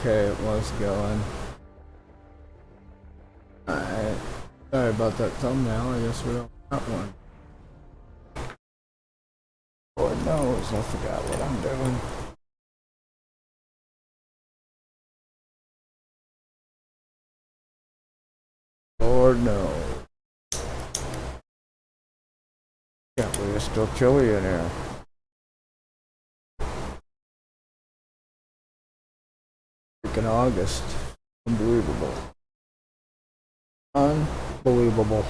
Okay, it was going. Alright. Sorry about that thumbnail, I guess we don't have one. Lord knows, I forgot what I'm doing. Lord knows. Can't believe it's still chilly in here. Freaking August. Unbelievable. Unbelievable.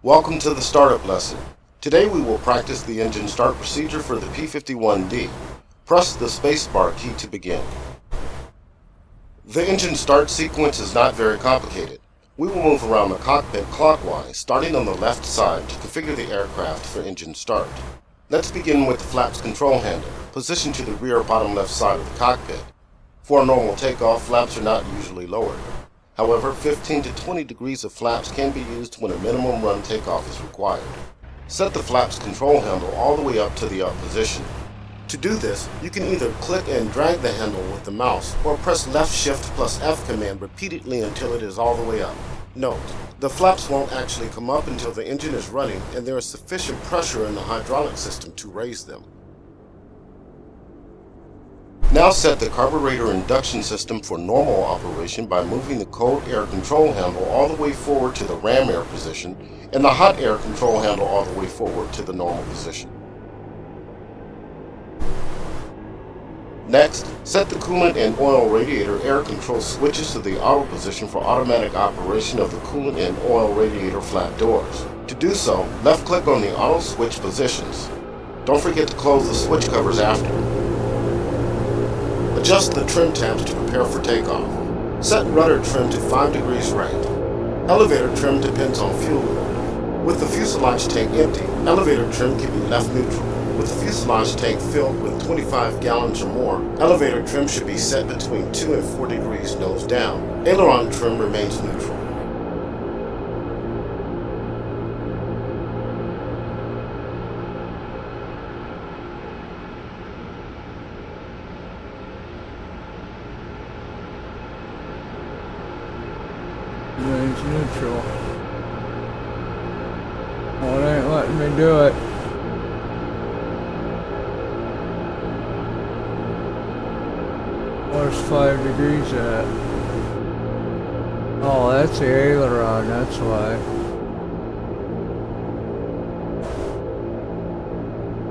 Welcome to the startup lesson. Today we will practice the engine start procedure for the P51D. Press the spacebar key to begin. The engine start sequence is not very complicated. We will move around the cockpit clockwise, starting on the left side to configure the aircraft for engine start. Let's begin with the flaps control handle, positioned to the rear bottom left side of the cockpit. For a normal takeoff, flaps are not usually lowered. However, 15 to 20 degrees of flaps can be used when a minimum run takeoff is required. Set the flaps control handle all the way up to the up position. To do this, you can either click and drag the handle with the mouse or press left shift plus F command repeatedly until it is all the way up. Note, the flaps won't actually come up until the engine is running and there is sufficient pressure in the hydraulic system to raise them. Now set the carburetor induction system for normal operation by moving the cold air control handle all the way forward to the ram air position and the hot air control handle all the way forward to the normal position. Next, set the coolant and oil radiator air control switches to the auto position for automatic operation of the coolant and oil radiator flat doors. To do so, left click on the auto switch positions. Don't forget to close the switch covers after. Adjust the trim tabs to prepare for takeoff. Set rudder trim to 5 degrees right. Elevator trim depends on fuel load. With the fuselage tank empty, elevator trim can be left neutral. With the fuselage tank filled with 25 gallons or more, elevator trim should be set between 2 and 4 degrees nose down. Aileron trim remains neutral. Remains neutral. Oh, it ain't letting me do it. Where's 5 degrees at? Oh, that's the aileron, that's why.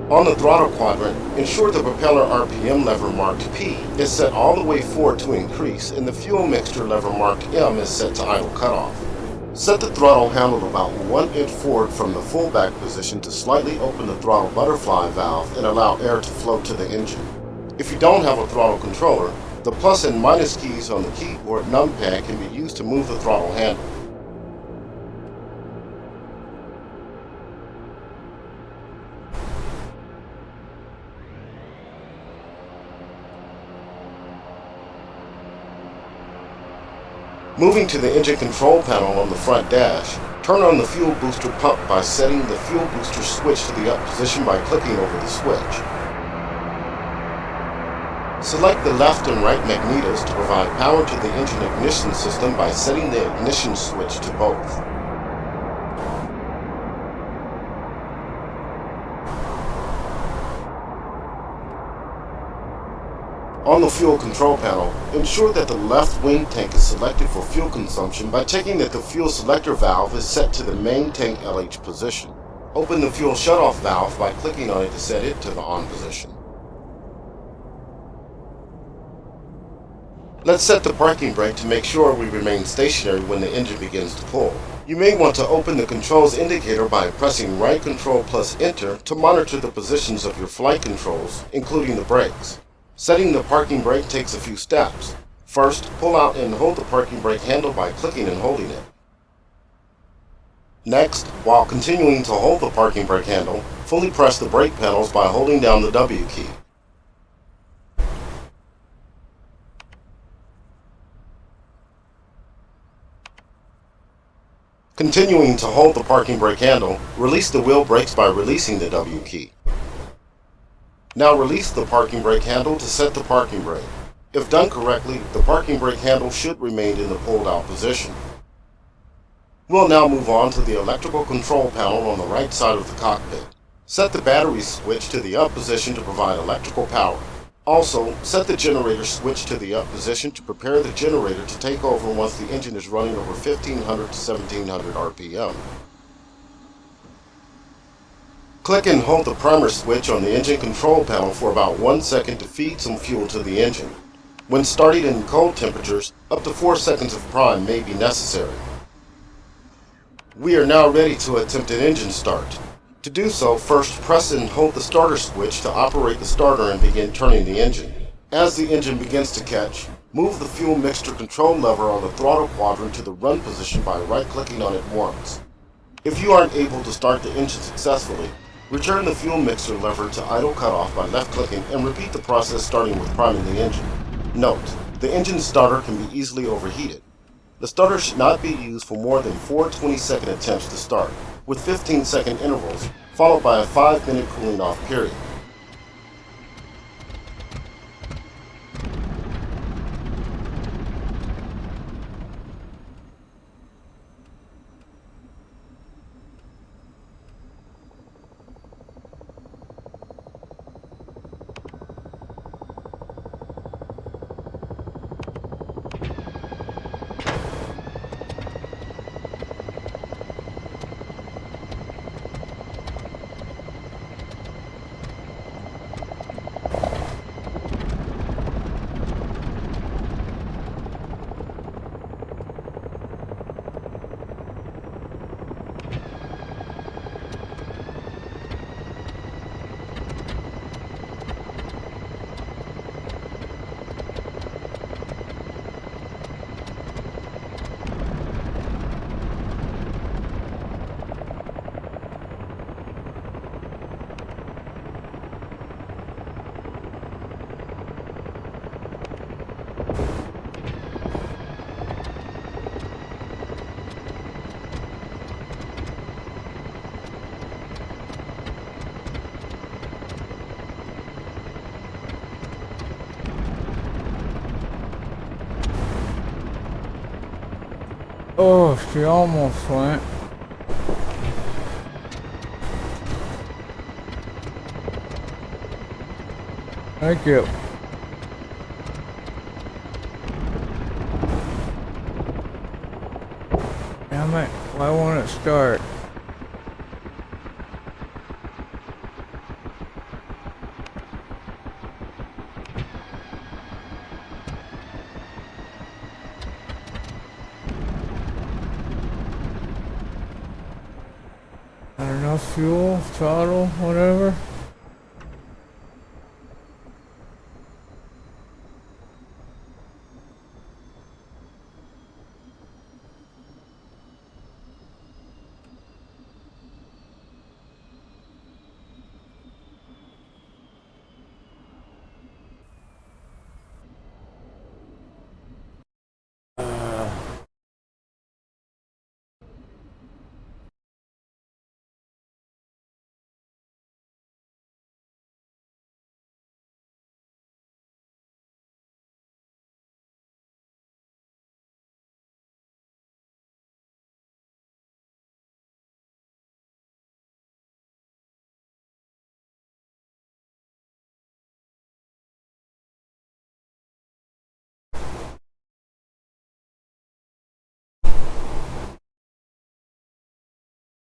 On the throttle quadrant, ensure the propeller RPM lever marked P is set all the way forward to increase and the fuel mixture lever marked M is set to idle cutoff. Set the throttle handle about 1 inch forward from the full back position to slightly open the throttle butterfly valve and allow air to flow to the engine. If you don't have a throttle controller, the plus and minus keys on the keyboard numpad can be used to move the throttle handle. Moving to the engine control panel on the front dash, turn on the fuel booster pump by setting the fuel booster switch to the up position by clicking over the switch. Select the left and right magnetos to provide power to the engine ignition system by setting the ignition switch to both. On the fuel control panel, ensure that the left wing tank is selected for fuel consumption by checking that the fuel selector valve is set to the main tank LH position. Open the fuel shutoff valve by clicking on it to set it to the on position. Let's set the parking brake to make sure we remain stationary when the engine begins to pull. You may want to open the controls indicator by pressing right control plus enter to monitor the positions of your flight controls, including the brakes. Setting the parking brake takes a few steps. First, pull out and hold the parking brake handle by clicking and holding it. Next, while continuing to hold the parking brake handle, fully press the brake pedals by holding down the W key. Continuing to hold the parking brake handle, release the wheel brakes by releasing the W key. Now release the parking brake handle to set the parking brake. If done correctly, the parking brake handle should remain in the pulled out position. We'll now move on to the electrical control panel on the right side of the cockpit. Set the battery switch to the up position to provide electrical power. Also, set the generator switch to the up position to prepare the generator to take over once the engine is running over 1500 to 1700 RPM. Click and hold the primer switch on the engine control panel for about 1 second to feed some fuel to the engine. When starting in cold temperatures, up to 4 seconds of prime may be necessary. We are now ready to attempt an engine start. To do so, first press and hold the starter switch to operate the starter and begin turning the engine. As the engine begins to catch, move the fuel mixture control lever on the throttle quadrant to the run position by right-clicking on it once. If you aren't able to start the engine successfully, return the fuel mixer lever to idle cutoff by left-clicking and repeat the process starting with priming the engine. Note, the engine starter can be easily overheated. The starter should not be used for more than 4 20-second attempts to start, with 15-second intervals, followed by a 5-minute cooling off period. Oh, she almost went. Thank you. Damn it, why won't it start? Not enough fuel, throttle, whatever.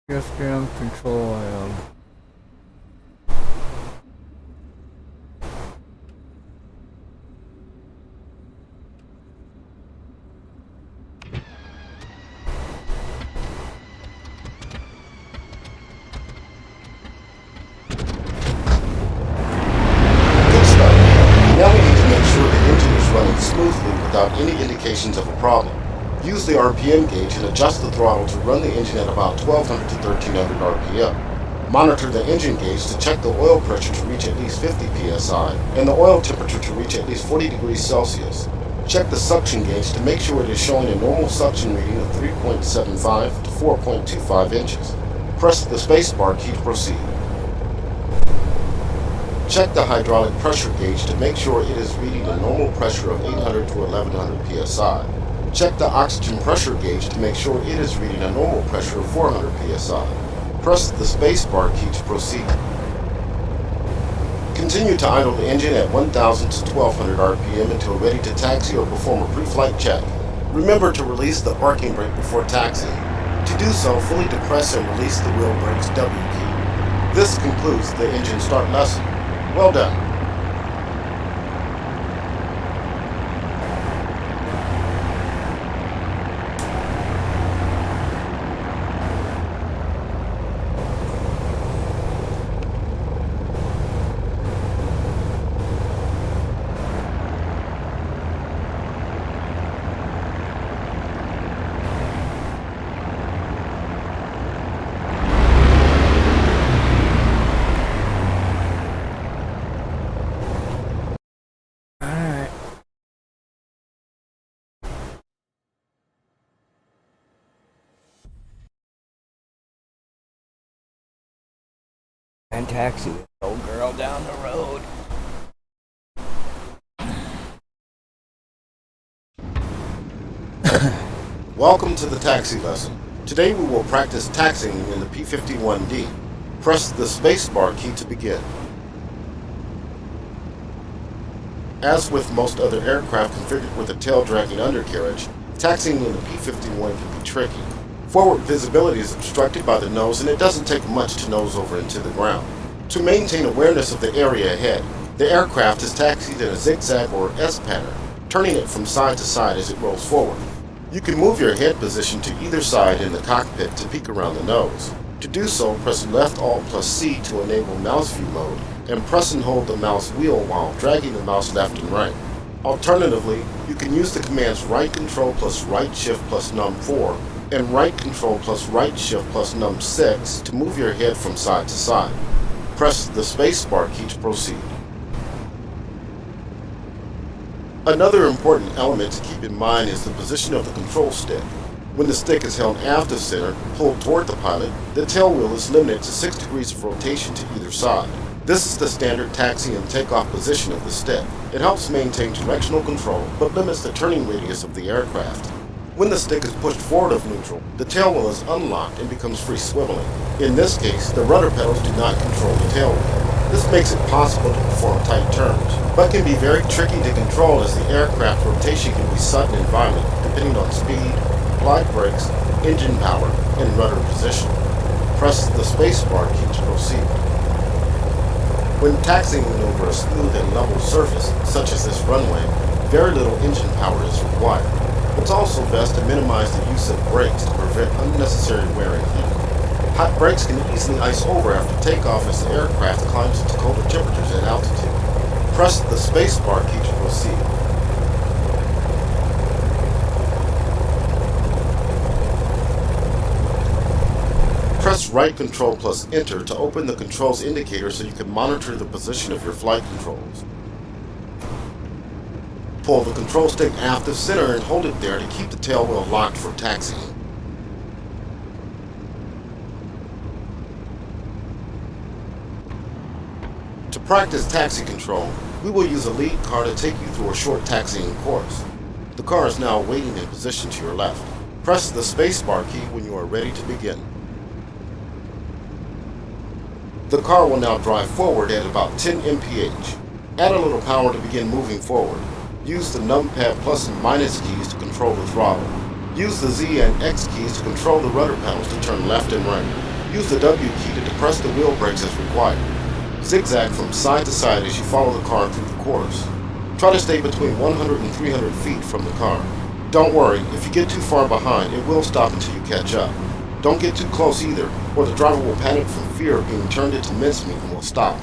Just damn control I am. Good start. Now we need to make sure the engine is running smoothly without any indications of a problem. Use the RPM gauge and adjust the throttle to run the engine at about 1200 to 1300 RPM. Monitor the engine gauge to check the oil pressure to reach at least 50 psi and the oil temperature to reach at least 40 degrees Celsius. Check the suction gauge to make sure it is showing a normal suction reading of 3.75 to 4.25 inches. Press the spacebar key to proceed. Check the hydraulic pressure gauge to make sure it is reading a normal pressure of 800 to 1100 psi. Check the oxygen pressure gauge to make sure it is reading a normal pressure of 400 psi. Press the spacebar key to proceed. Continue to idle the engine at 1000 to 1200 RPM until ready to taxi or perform a pre-flight check. Remember to release the parking brake before taxiing. To do so, fully depress and release the wheel brake's W key. This concludes the engine start lesson. Well done. Alright. And taxi this old girl down the road. Welcome to the taxi lesson. Today we will practice taxiing in the P-51D. Press the spacebar key to begin. As with most other aircraft configured with a tail-dragging undercarriage, taxiing in the P-51 can be tricky. Forward visibility is obstructed by the nose, and it doesn't take much to nose over into the ground. To maintain awareness of the area ahead, the aircraft is taxied in a zigzag or S pattern, turning it from side to side as it rolls forward. You can move your head position to either side in the cockpit to peek around the nose. To do so, press left Alt plus C to enable mouse view mode, and press and hold the mouse wheel while dragging the mouse left and right. Alternatively, you can use the commands right control plus right shift plus num 4 and right control plus right shift plus num 6 to move your head from side to side. Press the spacebar key to proceed. Another important element to keep in mind is the position of the control stick. When the stick is held aft of center, pulled toward the pilot, the tail wheel is limited to 6 degrees of rotation to either side. This is the standard taxi and takeoff position of the stick. It helps maintain directional control, but limits the turning radius of the aircraft. When the stick is pushed forward of neutral, the tail wheel is unlocked and becomes free swiveling. In this case, the rudder pedals do not control the tail wheel. This makes it possible to perform tight turns, but can be very tricky to control as the aircraft rotation can be sudden and violent, depending on speed, applied brakes, engine power, and rudder position. Press the spacebar key to proceed. When taxiing over a smooth and level surface, such as this runway, very little engine power is required. It's also best to minimize the use of brakes to prevent unnecessary wear and heat. Hot brakes can easily ice over after takeoff as the aircraft climbs into colder temperatures at altitude. Press the spacebar key to proceed. Press right control plus enter to open the controls indicator so you can monitor the position of your flight controls. Pull the control stick aft of center and hold it there to keep the tail wheel locked for taxiing. To practice taxi control, we will use a lead car to take you through a short taxiing course. The car is now waiting in position to your left. Press the spacebar key when you are ready to begin. The car will now drive forward at about 10 mph. Add a little power to begin moving forward. Use the numpad plus and minus keys to control the throttle. Use the Z and X keys to control the rudder pedals to turn left and right. Use the W key to depress the wheel brakes as required. Zigzag from side to side as you follow the car through the course. Try to stay between 100 and 300 feet from the car. Don't worry, if you get too far behind, it will stop until you catch up. Don't get too close either, or the driver will panic from fear of being turned into mincemeat and will stop.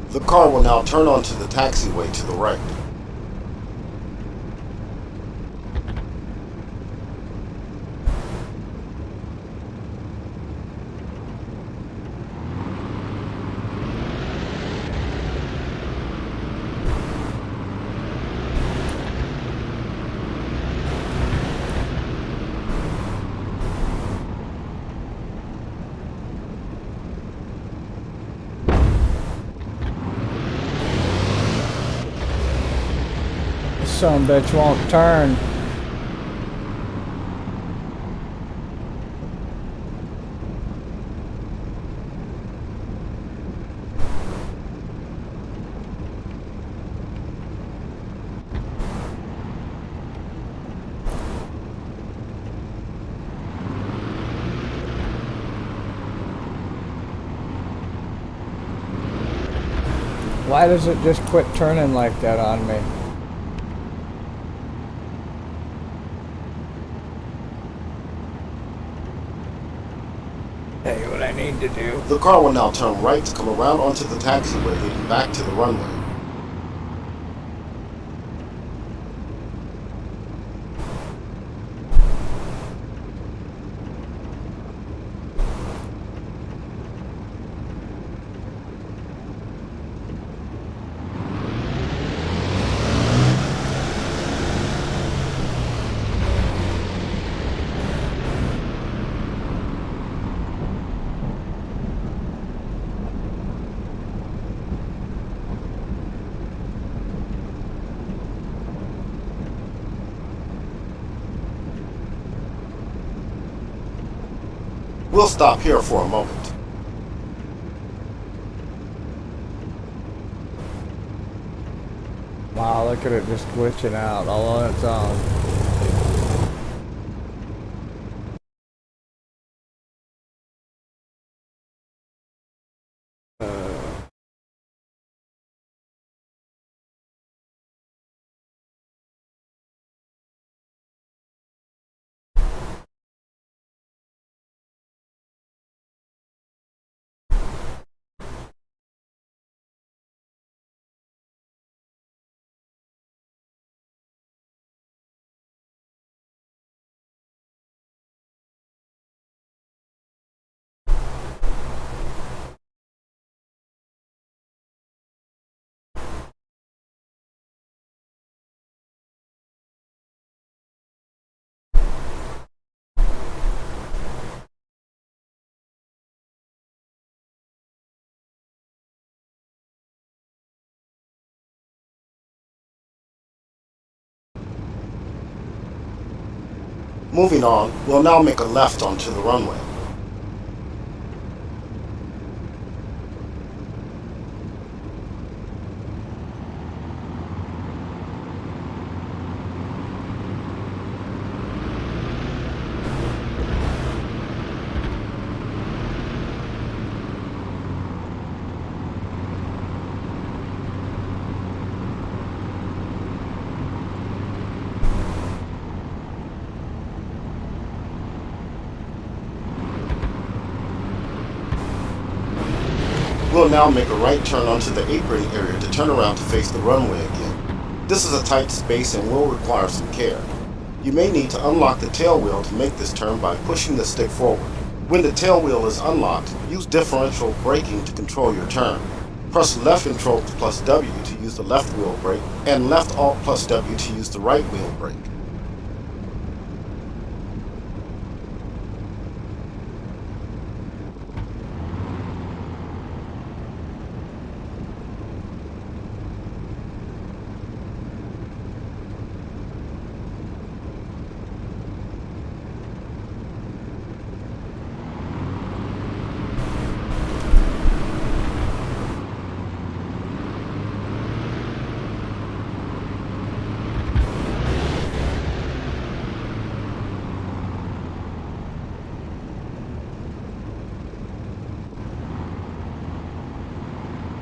The car will now turn onto the taxiway to the right. son of a bitch won't turn. Why does it just quit turning like that on me? Tell you what I need to do. The car will now turn right to come around onto the taxiway leading back to the runway. We'll stop here for a moment. Wow, look at it just glitching out all on its own. Moving on, we'll now make a left onto the runway. We'll now make a right turn onto the apron area to turn around to face the runway again. This is a tight space and will require some care. You may need to unlock the tail wheel to make this turn by pushing the stick forward. When the tail wheel is unlocked, use differential braking to control your turn. Press left control plus W to use the left wheel brake, and left alt plus W to use the right wheel brake.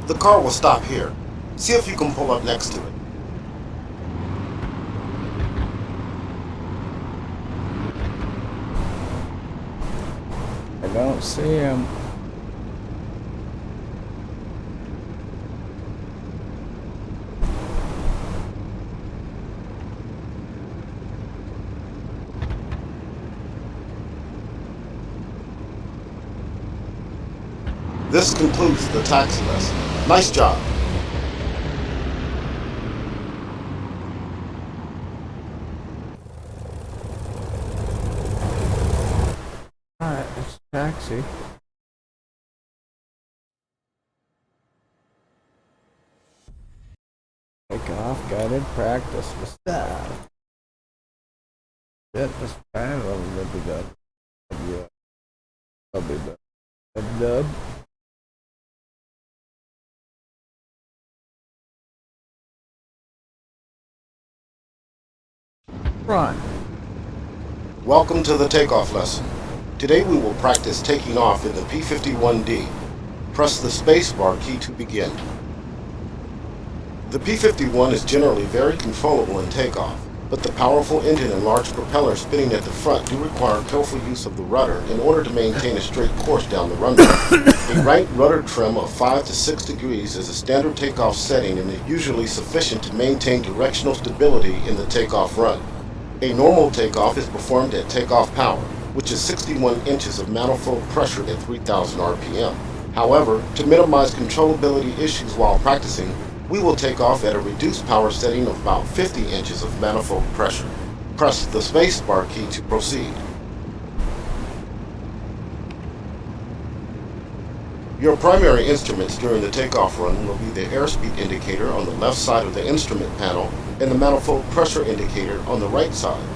The car will stop here. See if you can pull up next to it. I don't see him. This concludes the taxi lesson. Nice job. Alright, it's a taxi. Take off. off, guided practice with stuff. This panel will be done. Yeah, I'll be done. Dub. Run. Welcome to the takeoff lesson. Today we will practice taking off in the P-51D. Press the spacebar key to begin. The P-51 is generally very controllable in takeoff, but the powerful engine and large propeller spinning at the front do require careful use of the rudder in order to maintain a straight course down the runway. A right rudder trim of 5 to 6 degrees is a standard takeoff setting and is usually sufficient to maintain directional stability in the takeoff run. A normal takeoff is performed at takeoff power, which is 61 inches of manifold pressure at 3,000 RPM. However, to minimize controllability issues while practicing, we will take off at a reduced power setting of about 50 inches of manifold pressure. Press the spacebar key to proceed. Your primary instruments during the takeoff run will be the airspeed indicator on the left side of the instrument panel and the manifold pressure indicator on the right side.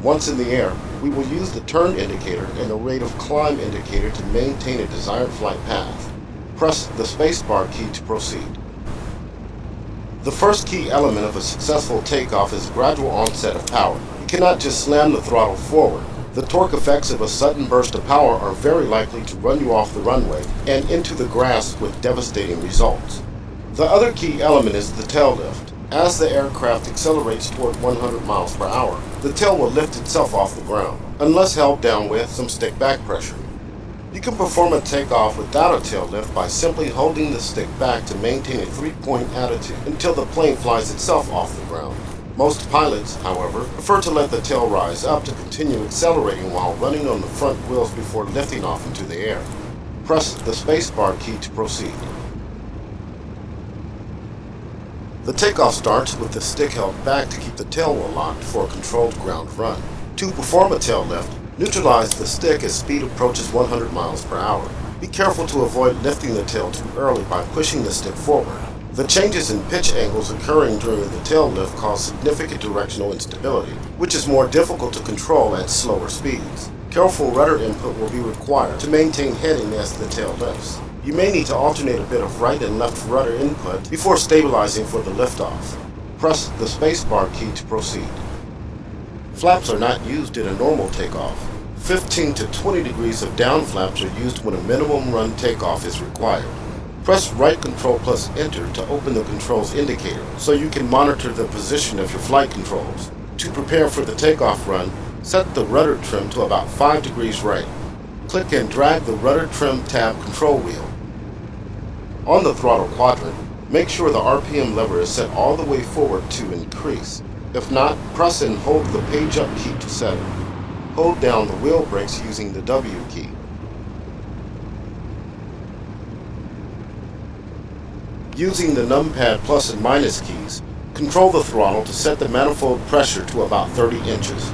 Once in the air, we will use the turn indicator and the rate of climb indicator to maintain a desired flight path. Press the spacebar key to proceed. The first key element of a successful takeoff is gradual onset of power. You cannot just slam the throttle forward. The torque effects of a sudden burst of power are very likely to run you off the runway and into the grass with devastating results. The other key element is the tail lift. As the aircraft accelerates toward 100 miles per hour, the tail will lift itself off the ground, unless held down with some stick back pressure. You can perform a takeoff without a tail lift by simply holding the stick back to maintain a 3-point attitude until the plane flies itself off the ground. Most pilots, however, prefer to let the tail rise up to continue accelerating while running on the front wheels before lifting off into the air. Press the spacebar key to proceed. The takeoff starts with the stick held back to keep the tail wheel locked for a controlled ground run. To perform a tail lift, neutralize the stick as speed approaches 100 miles per hour. Be careful to avoid lifting the tail too early by pushing the stick forward. The changes in pitch angles occurring during the tail lift cause significant directional instability, which is more difficult to control at slower speeds. Careful rudder input will be required to maintain heading as the tail lifts. You may need to alternate a bit of right and left rudder input before stabilizing for the liftoff. Press the spacebar key to proceed. Flaps are not used in a normal takeoff. 15 to 20 degrees of down flaps are used when a minimum run takeoff is required. Press right control plus enter to open the controls indicator so you can monitor the position of your flight controls. To prepare for the takeoff run, set the rudder trim to about 5 degrees right. Click and drag the rudder trim tab control wheel. On the throttle quadrant, make sure the RPM lever is set all the way forward to increase. If not, press and hold the page up key to set it. Hold down the wheel brakes using the W key. Using the numpad plus and minus keys, control the throttle to set the manifold pressure to about 30 inches.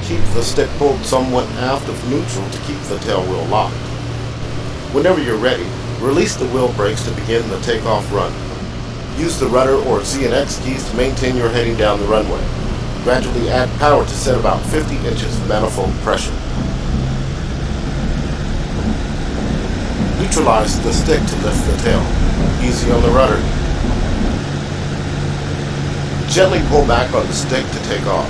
Keep the stick pulled somewhat aft of neutral to keep the tail wheel locked. Whenever you're ready, release the wheel brakes to begin the takeoff run. Use the rudder or Z and X keys to maintain your heading down the runway. Gradually add power to set about 50 inches of manifold pressure. Neutralize the stick to lift the tail. Easy on the rudder. Gently pull back on the stick to take off.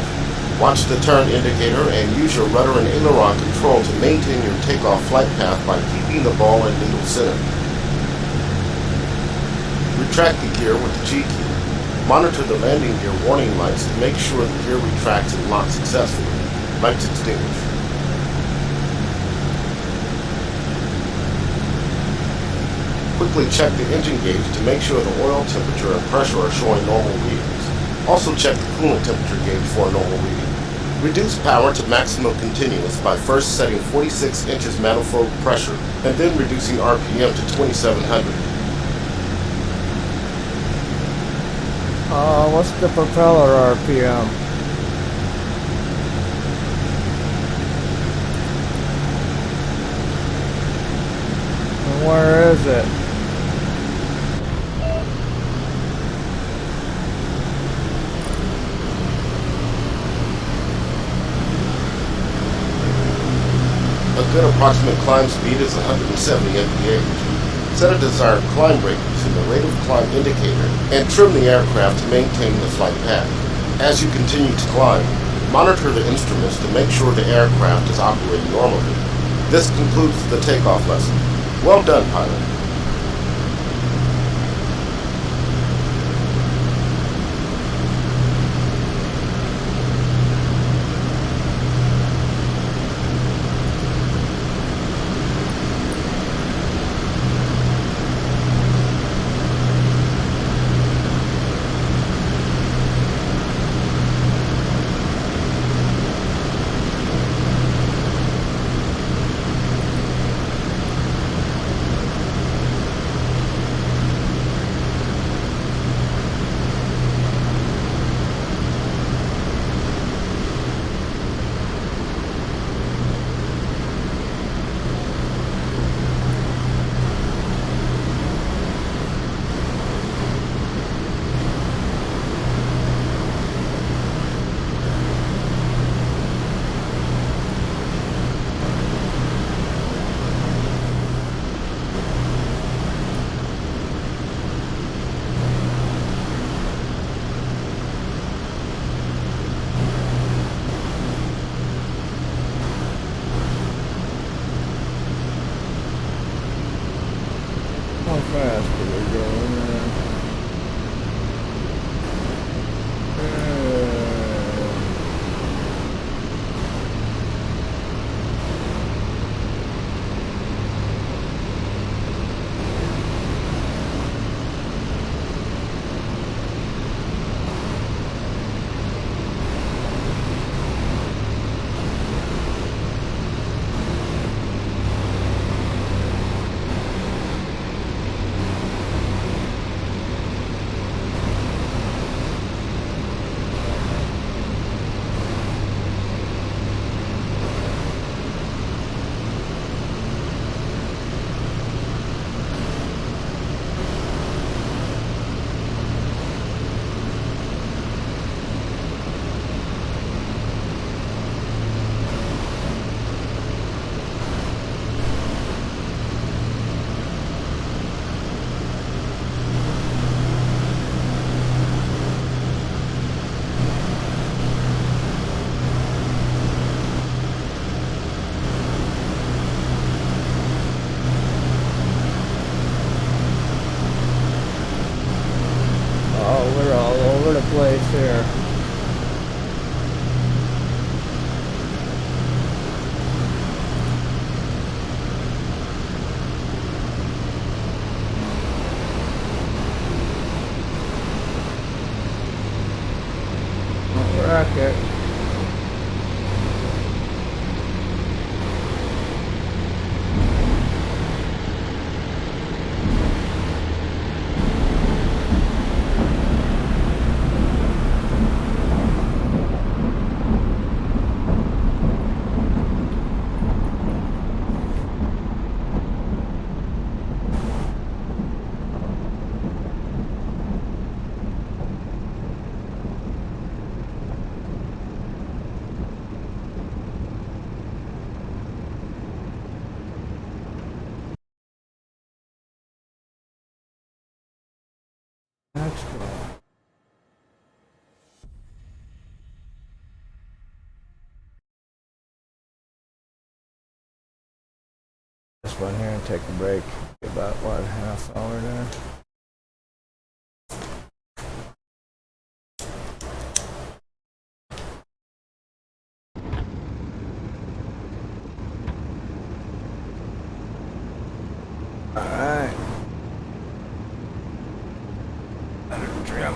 Watch the turn indicator and use your rudder and aileron control to maintain your takeoff flight path by keeping the ball in needle center. Retract the gear with the G key. Monitor the landing gear warning lights to make sure the gear retracts and locks successfully. Lights extinguished. Quickly check the engine gauge to make sure the oil temperature and pressure are showing normal readings. Also check the coolant temperature gauge for a normal reading. Reduce power to maximum continuous by first setting 46 inches manifold pressure and then reducing RPM to 2700. What's the propeller RPM? And where is it? good approximate climb speed is 170 mph. Set a desired climb rate using the rate of climb indicator and trim the aircraft to maintain the flight path. As you continue to climb, monitor the instruments to make sure the aircraft is operating normally. This concludes the takeoff lesson. Well done, pilot. How fast are we going? We're all over the place here. Rocket. That's cool. This one here and take a break. About what, half hour there? Alright. Better trim.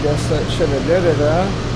guess that should have did it, huh?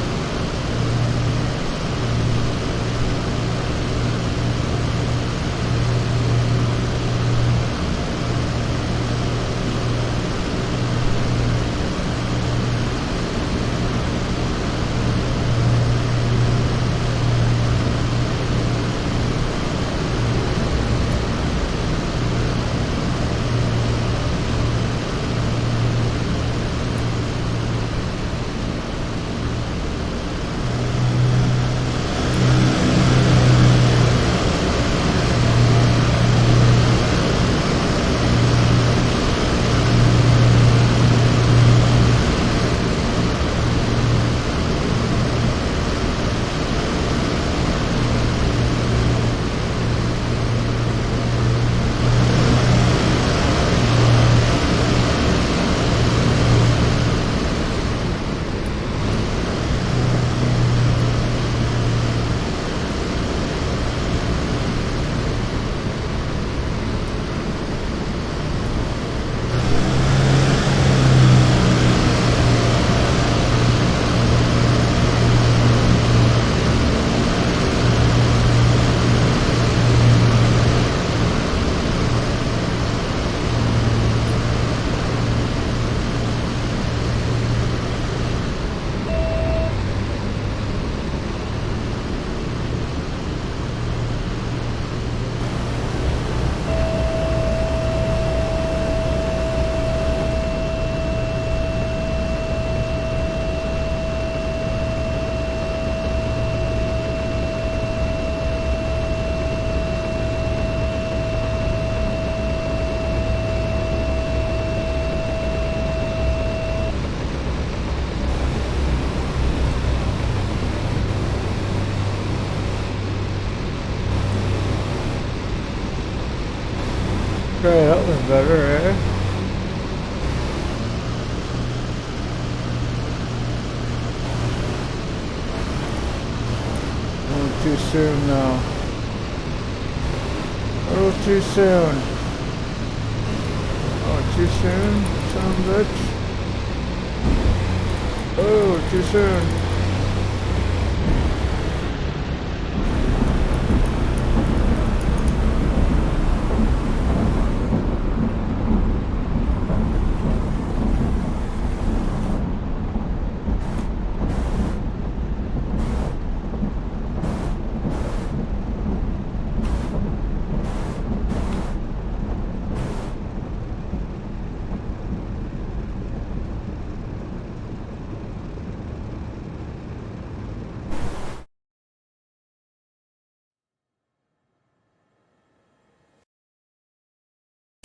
Okay, that was better, eh? A little too soon now. A little too soon. Oh, too soon? Son of a bitch. Oh, too soon.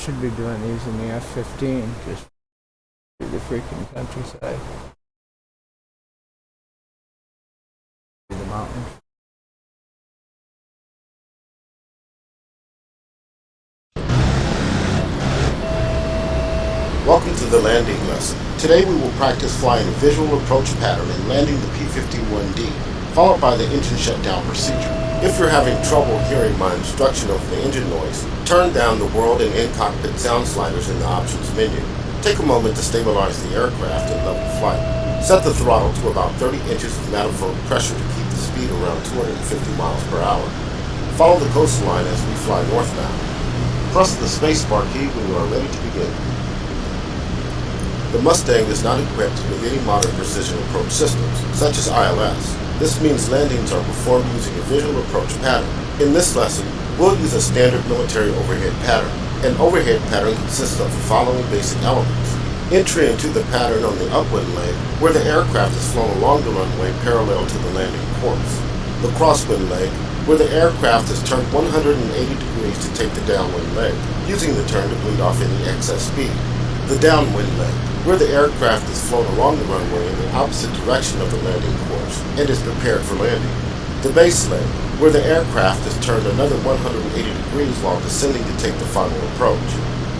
Should be doing these in the F-15, just through the freaking countryside. Through the mountains. Welcome to the landing lesson. Today we will practice flying a visual approach pattern and landing the P-51D, followed by the engine shutdown procedure. If you're having trouble hearing my instruction over the engine noise, turn down the world and in-cockpit sound sliders in the options menu. Take a moment to stabilize the aircraft in level flight. Set the throttle to about 30 inches of manifold pressure to keep the speed around 250 miles per hour. Follow the coastline as we fly northbound. Press the spacebar key when you are ready to begin. The Mustang is not equipped with any modern precision approach systems, such as ILS. This means landings are performed using a visual approach pattern. In this lesson, we'll use a standard military overhead pattern. An overhead pattern consists of the following basic elements. Entry into the pattern on the upwind leg, where the aircraft is flown along the runway parallel to the landing course. The crosswind leg, where the aircraft is turned 180 degrees to take the downwind leg, using the turn to bleed off any excess speed. The downwind leg, where the aircraft is flown along the runway in the opposite direction of the landing course and is prepared for landing. The base leg, where the aircraft is turned another 180 degrees while descending to take the final approach.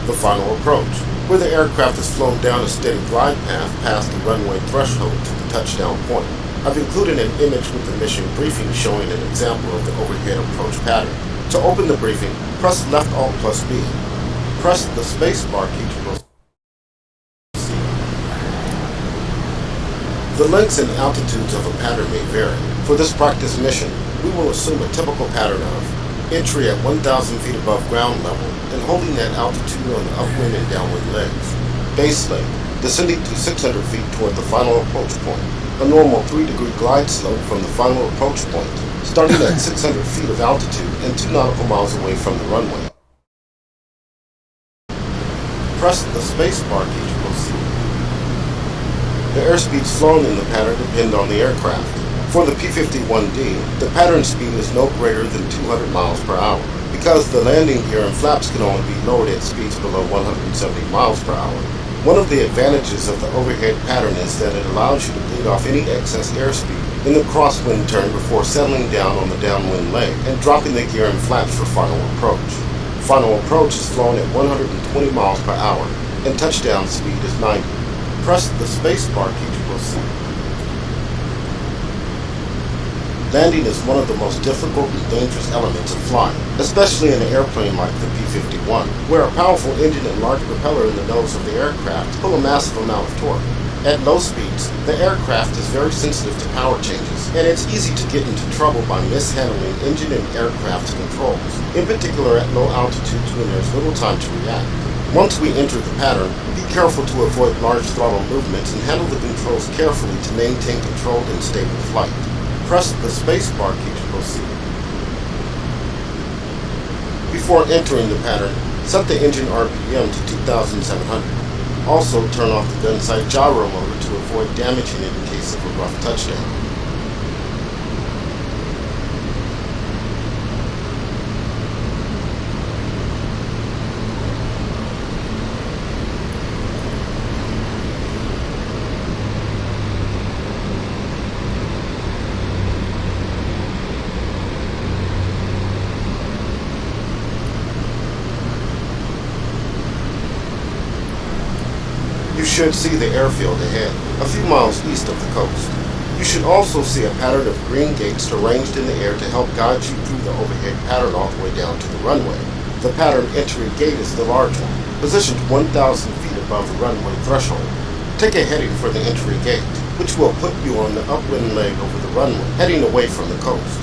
The final approach, where the aircraft is flown down a steady glide path past the runway threshold to the touchdown point. I've included an image with the mission briefing showing an example of the overhead approach pattern. To open the briefing, press left Alt plus B. Press the space bar key to proceed. The lengths and altitudes of a pattern may vary. For this practice mission, we will assume a typical pattern of entry at 1,000 feet above ground level and holding that altitude on the upwind and downwind legs. Base length, descending to 600 feet toward the final approach point. A normal 3-degree glide slope from the final approach point, starting at 600 feet of altitude and 2 nautical miles away from the runway. Press the spacebar key to proceed. The airspeeds flown in the pattern depend on the aircraft. For the P-51D, the pattern speed is no greater than 200 miles per hour. Because the landing gear and flaps can only be lowered at speeds below 170 miles per hour. One of the advantages of the overhead pattern is that it allows you to bleed off any excess airspeed in the crosswind turn before settling down on the downwind leg and dropping the gear and flaps for final approach. Final approach is flown at 120 miles per hour and touchdown speed is 90. Press the spacebar key to proceed. Landing is one of the most difficult and dangerous elements of flying, especially in an airplane like the P-51, where a powerful engine and large propeller in the nose of the aircraft pull a massive amount of torque. At low speeds, the aircraft is very sensitive to power changes, and it's easy to get into trouble by mishandling engine and aircraft controls, in particular at low altitudes when there's little time to react. Once we enter the pattern, be careful to avoid large throttle movements and handle the controls carefully to maintain controlled and stable flight. Press the spacebar key to proceed. Before entering the pattern, set the engine RPM to 2,700. Also turn off the gun sight gyro motor to avoid damaging it in case of a rough touchdown. You should see the airfield ahead, a few miles east of the coast. You should also see a pattern of green gates arranged in the air to help guide you through the overhead pattern all the way down to the runway. The pattern entry gate is the large one, positioned 1,000 feet above the runway threshold. Take a heading for the entry gate, which will put you on the upwind leg over the runway, heading away from the coast.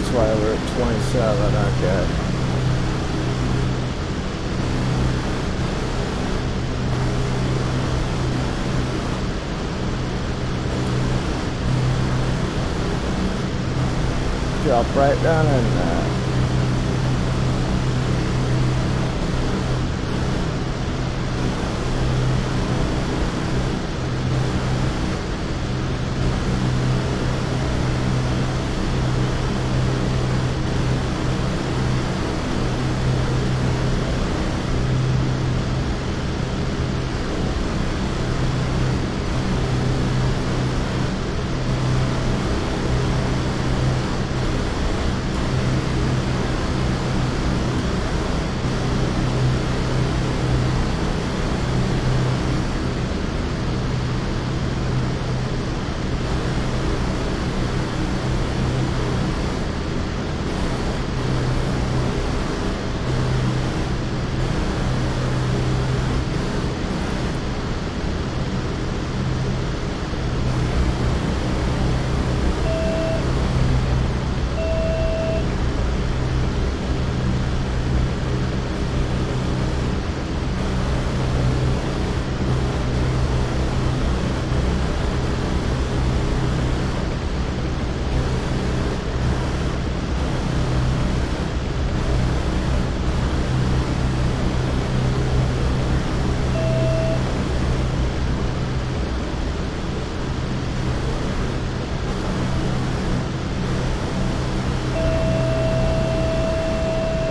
That's why we're at 27, okay. Drop right down in there.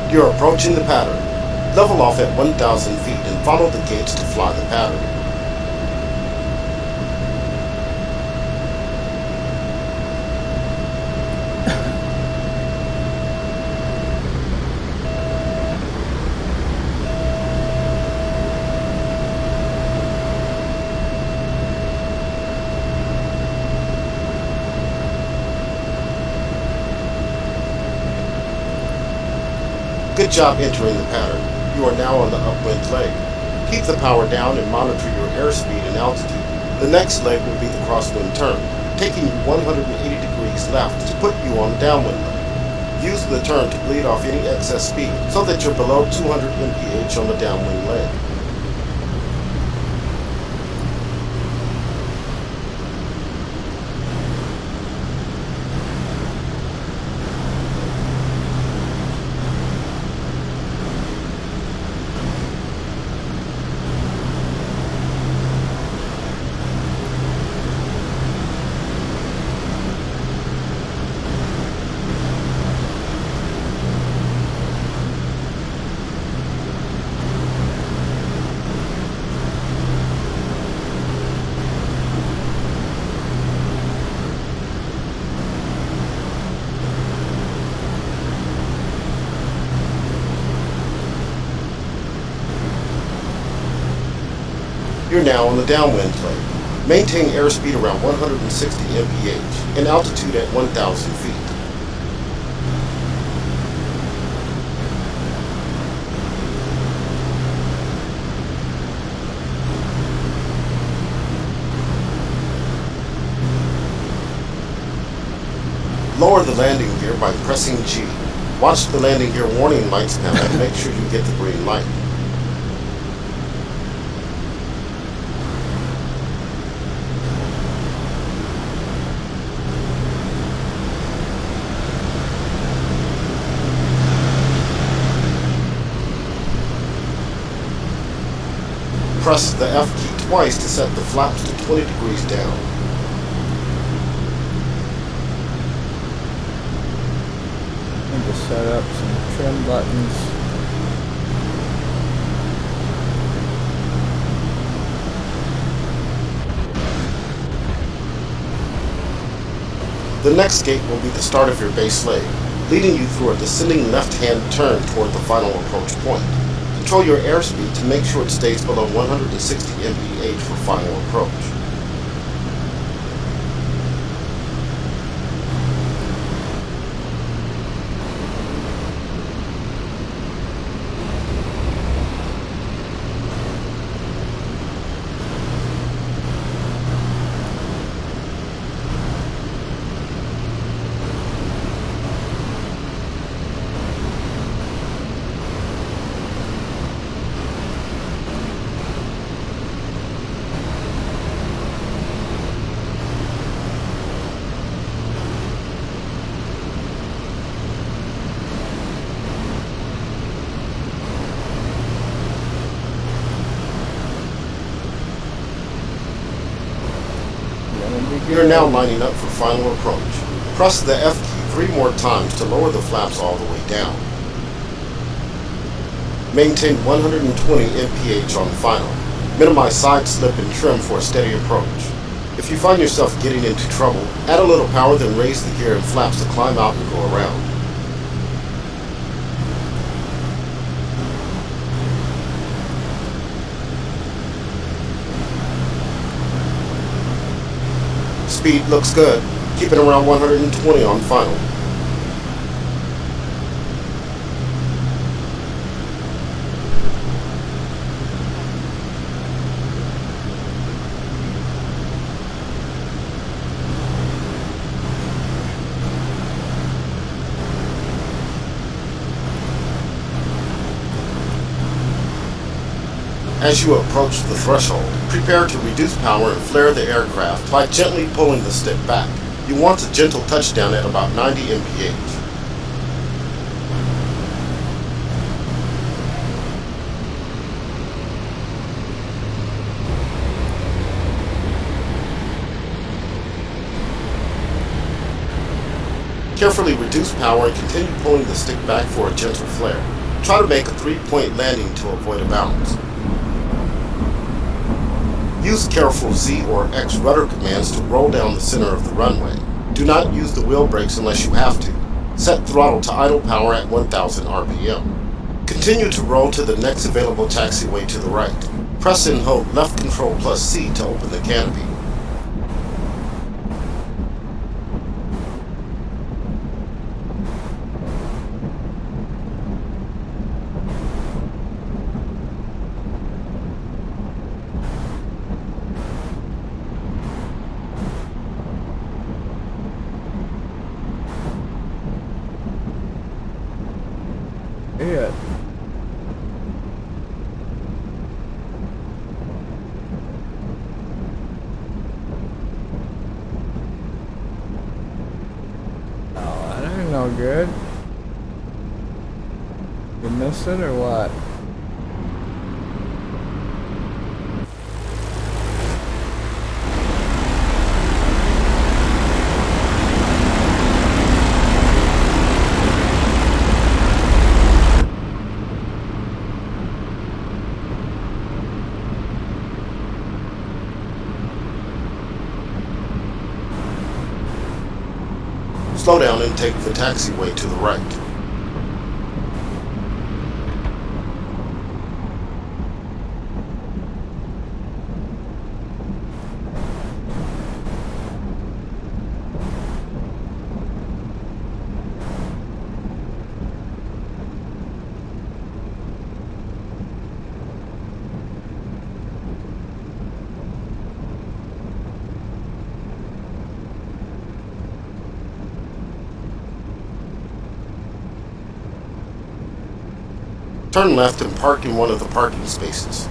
You're approaching the pattern. Level off at 1,000 feet and follow the gates to fly the pattern. Good job entering the pattern. You are now on the upwind leg. Keep the power down and monitor your airspeed and altitude. The next leg will be the crosswind turn, taking you 180 degrees left to put you on the downwind leg. Use the turn to bleed off any excess speed so that you're below 200 mph on the downwind leg. You're now on the downwind leg. Maintain airspeed around 160 mph and altitude at 1,000 feet. Lower the landing gear by pressing G. Watch the landing gear warning lights panel and make sure you get the green light. Press the F key twice to set the flaps to 20 degrees down. And to set up some trim buttons. The next gate will be the start of your base leg, leading you through a descending left-hand turn toward the final approach point. Control your airspeed to make sure it stays below 160 mph for final approach. You're now lining up for final approach. Press the F key 3 more times to lower the flaps all the way down. Maintain 120 mph on final. Minimize side slip and trim for a steady approach. If you find yourself getting into trouble, add a little power, then raise the gear and flaps to climb out and go around. Speed looks good. Keep it around 120 on final. As you approach the threshold, prepare to reduce power and flare the aircraft by gently pulling the stick back. You want a gentle touchdown at about 90 mph. Carefully reduce power and continue pulling the stick back for a gentle flare. Try to make a 3-point landing to avoid a bounce. Use careful Z or X rudder commands to roll down the center of the runway. Do not use the wheel brakes unless you have to. Set throttle to idle power at 1000 RPM. Continue to roll to the next available taxiway to the right. Press and hold left control plus C to open the canopy. good? You missed it or what? Slow down and take the taxiway to the right. Turn left and park in one of the parking spaces.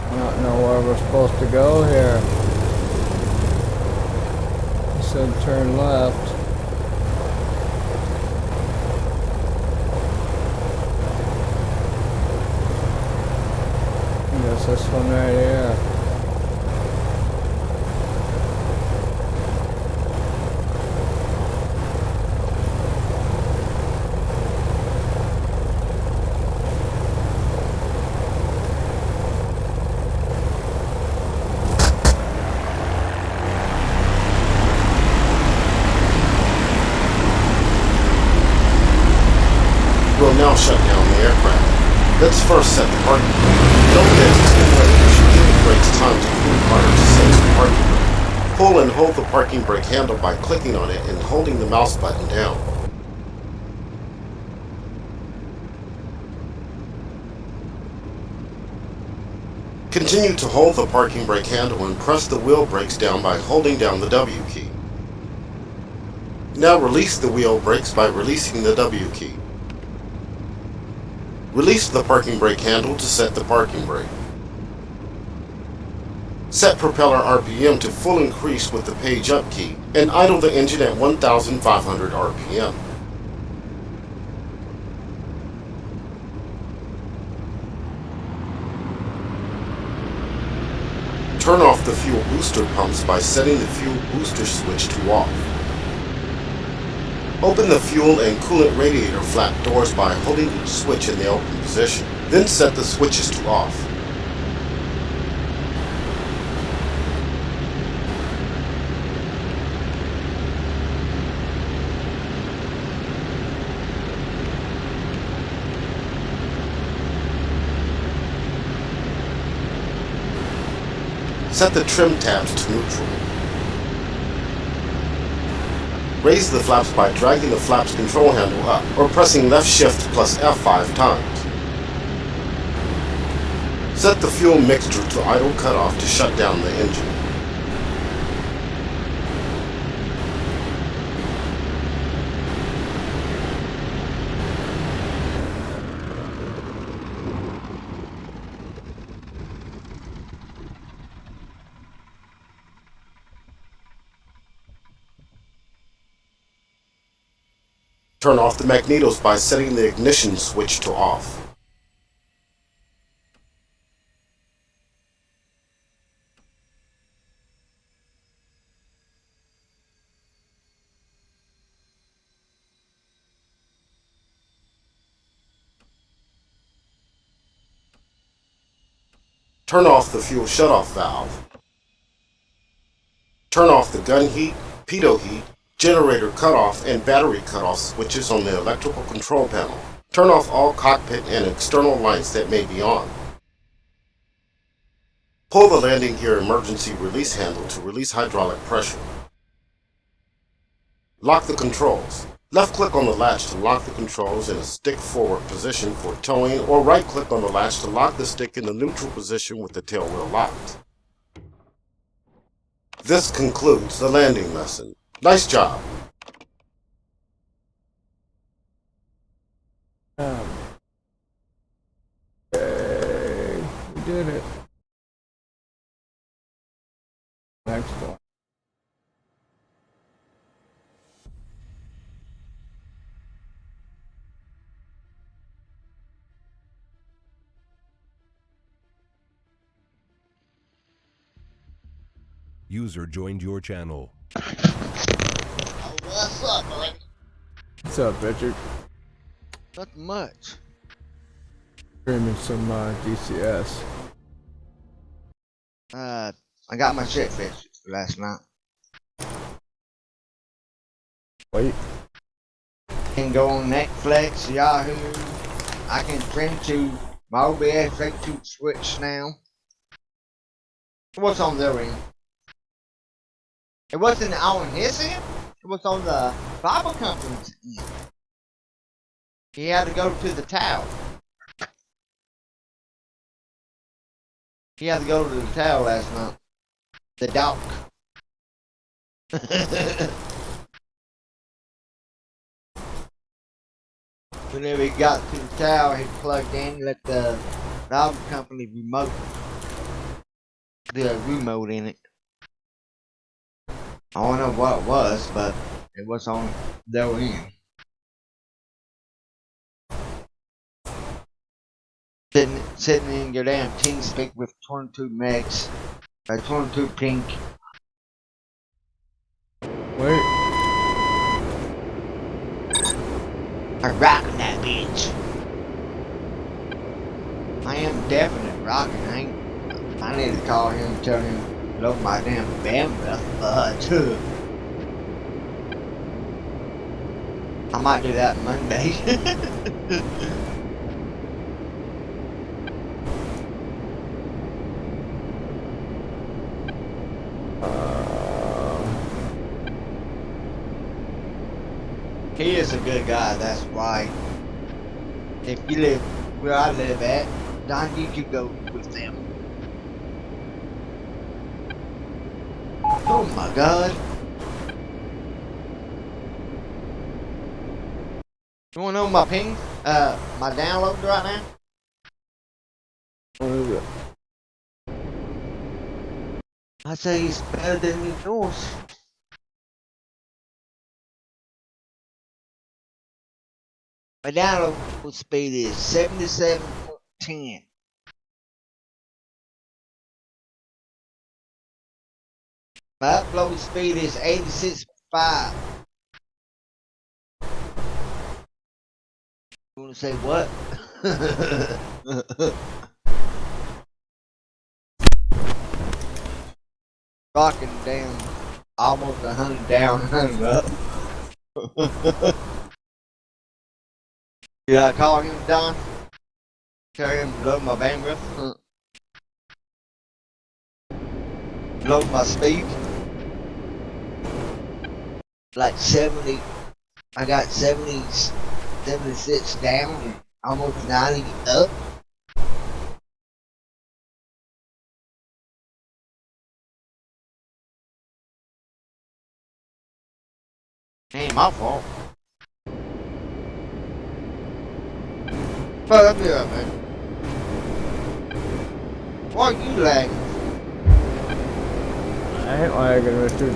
I don't know where we're supposed to go here. It said turn left. I guess this one right here. We'll now shut down the aircraft. Let's first set the parking brake. Don't get too late. You should give the brakes time to cool prior to setting the parking brake. Pull and hold the parking brake handle by clicking on it and holding the mouse button down. Continue to hold the parking brake handle and press the wheel brakes down by holding down the W key. Now release the wheel brakes by releasing the W key. Release the parking brake handle to set the parking brake. Set propeller RPM to full increase with the page up key and idle the engine at 1,500 RPM. Turn off the fuel booster pumps by setting the fuel booster switch to off. Open the fuel and coolant radiator flap doors by holding each switch in the open position. Then set the switches to off. Set the trim tabs to neutral. Raise the flaps by dragging the flaps control handle up or pressing left shift plus F5 times. Set the fuel mixture to idle cutoff to shut down the engine. Turn off the magnetos by setting the ignition switch to off. Turn off the fuel shutoff valve. Turn off the gun heat, pitot heat, generator cutoff, and battery cutoff switches on the electrical control panel. Turn off all cockpit and external lights that may be on. Pull the landing gear emergency release handle to release hydraulic pressure. Lock the controls. Left-click on the latch to lock the controls in a stick-forward position for towing, or right-click on the latch to lock the stick in the neutral position with the tail wheel locked. This concludes the landing lesson. Nice job! Okay, we did it. Next one. User joined your channel. Oh, what's up, buddy? What's up, Richard? Not much. Streaming some DCS. I got my shit fixed last night. Wait. Can go on Netflix, Yahoo. I can print to my OBS to switch now. What's on their end? It wasn't on his end. It was on the Bible company's end. He had to go to the tower. He had to go to the tower last night. The dock. Whenever he got to the tower, he plugged in, let the Bible company remote. The remote in it. I don't know what it was, but it was on their end. Sitting in your damn TeamSpeak with 22 megs, 22 ping. Wait. I'm rocking that bitch. I am definitely rocking. I need to call him and tell him load my damn bandwidth. I might do that Monday. He is a good guy, that's why. If you live where I live at, Don, you could go with them. Oh my god. You wanna know my ping? My download right now? What is it? I say he's better than yours. My download speed is 77.10. My upload speed is 86.5. You wanna say what? Rocking down almost 100 down, 100 up. Did I call him Don? Tell him to load my bandwidth? Load my speed? Like 70. I got 70, 76 down and almost 90 up. Ain't my fault. But I'll be right, man. Why are you lagging? I ain't lagging, Richard.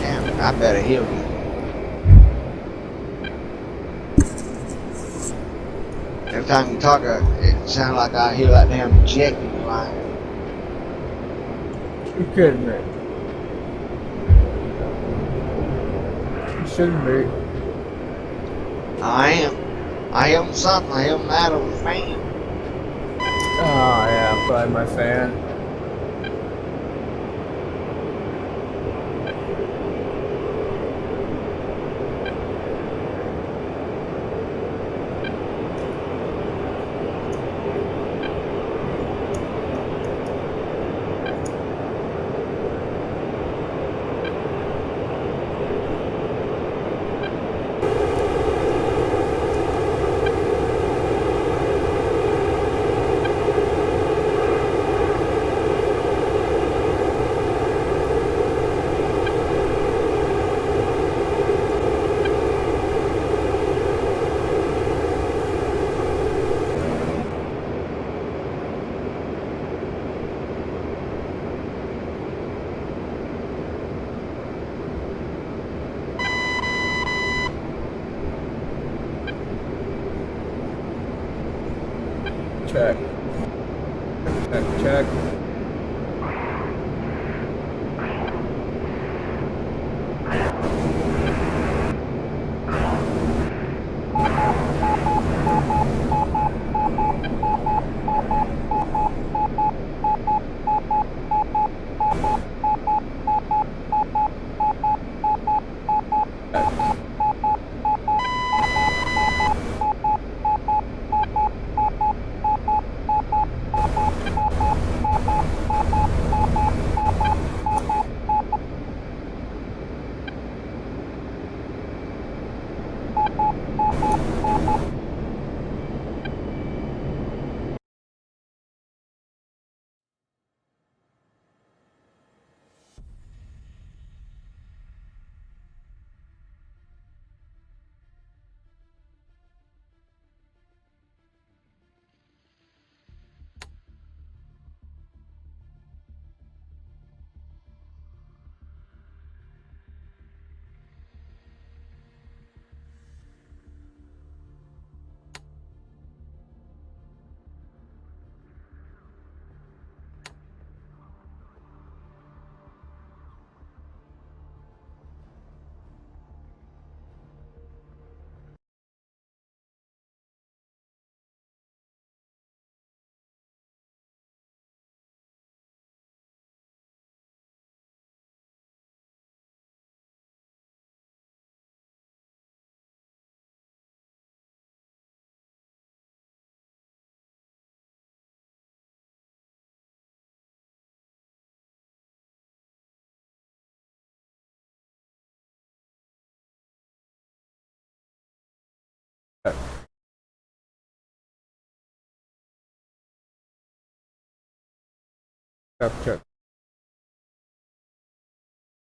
Damn, I better heal you. Every time you talk, it sounds like I hear that damn jet in your line. You kidding me? You shouldn't be. I am something. I am not a fan. Oh yeah, probably my fan. Check. Check.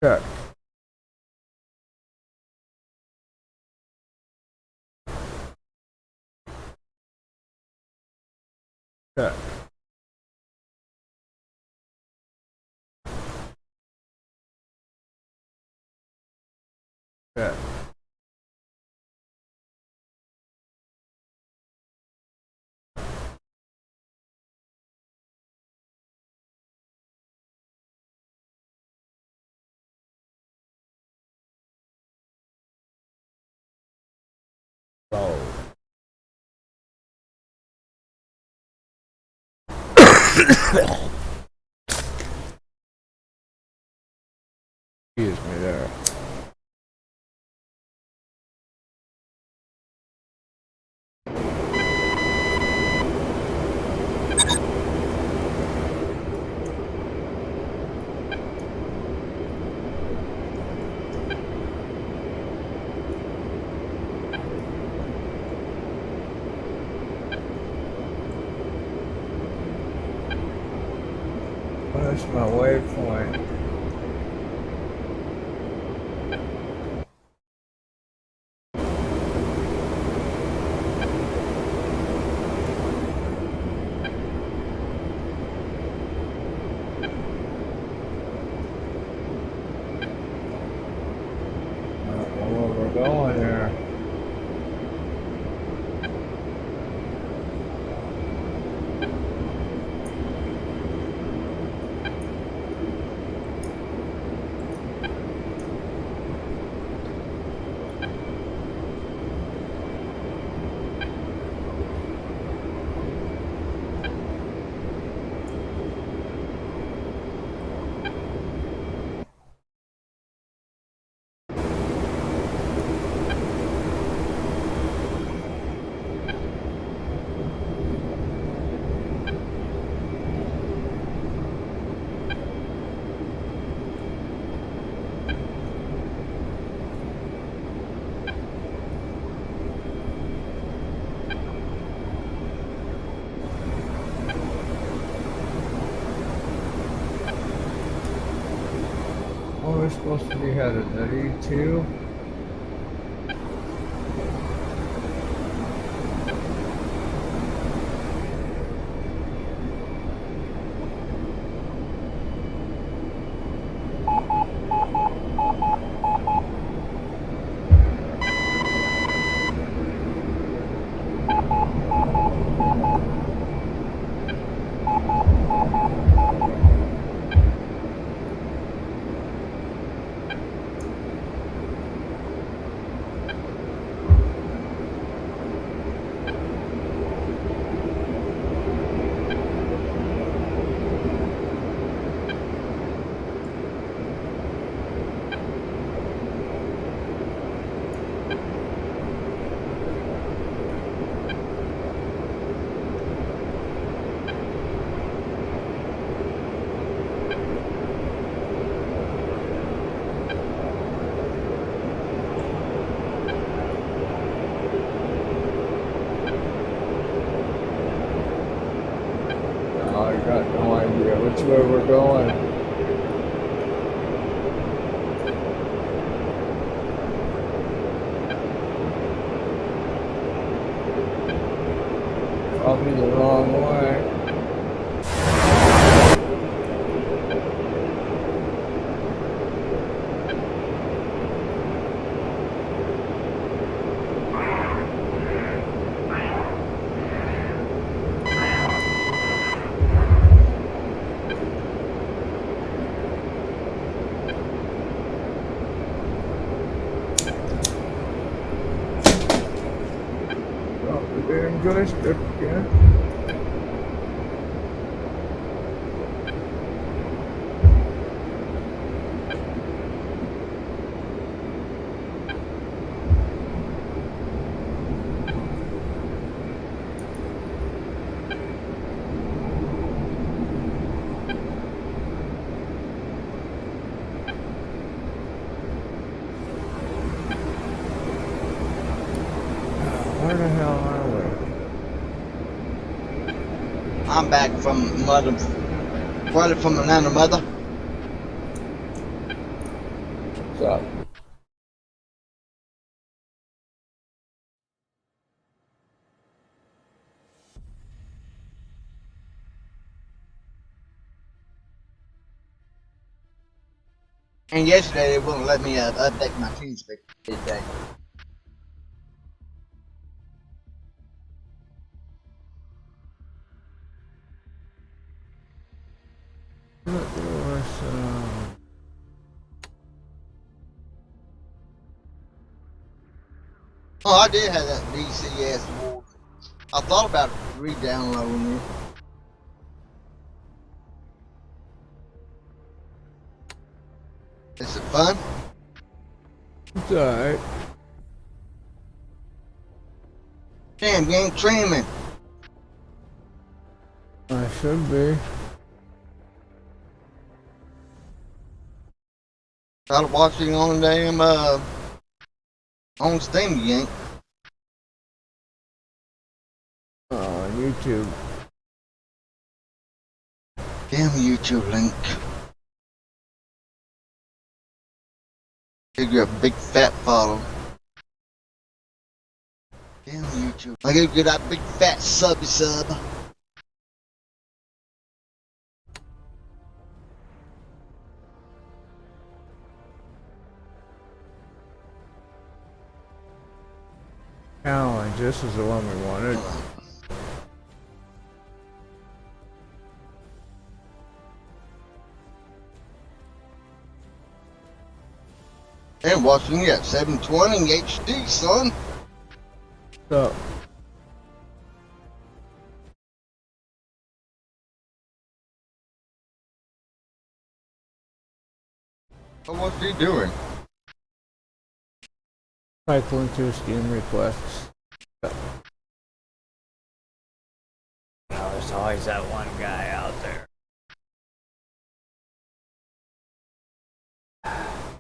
Check. Check. Check. So. Excuse me there. That's my waypoint. I don't know where we're going here. Oh, we're supposed to be headed at E2. forget which way we're going. Probably the wrong way. Good strip again. Where the hell are we? I'm back from mother, brother from another mother. What's up? And yesterday they wouldn't let me update my team spec today. Oh, I did have that DCS war. I thought about re-downloading it. Is it fun? It's alright. Damn, you ain't streaming. I should be. Try to watch it on damn on Steam, you ain't. Oh, on YouTube. Damn YouTube link. Give you a big fat follow. Damn YouTube. I give you that big fat subby sub. Challenge. This is the one we wanted. And watching at 720 HD, son. So, So what's he doing? cycling through Steam requests. There's always that one guy out there.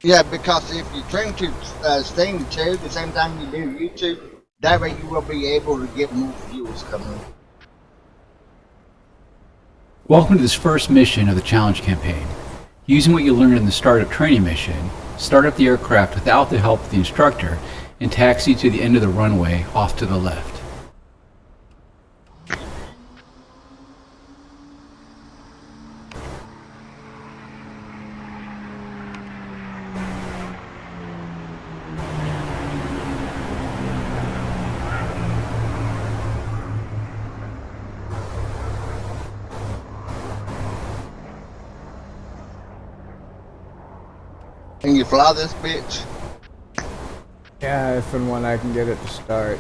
Yeah, because if you train to Steam too, the same time you do YouTube, that way you will be able to get more viewers coming. Welcome to this first mission of the challenge campaign. Using what you learned in the startup training mission, start up the aircraft without the help of the instructor and taxi to the end of the runway off to the left. Can you fly this bitch? Yeah, if and when I can get it to start.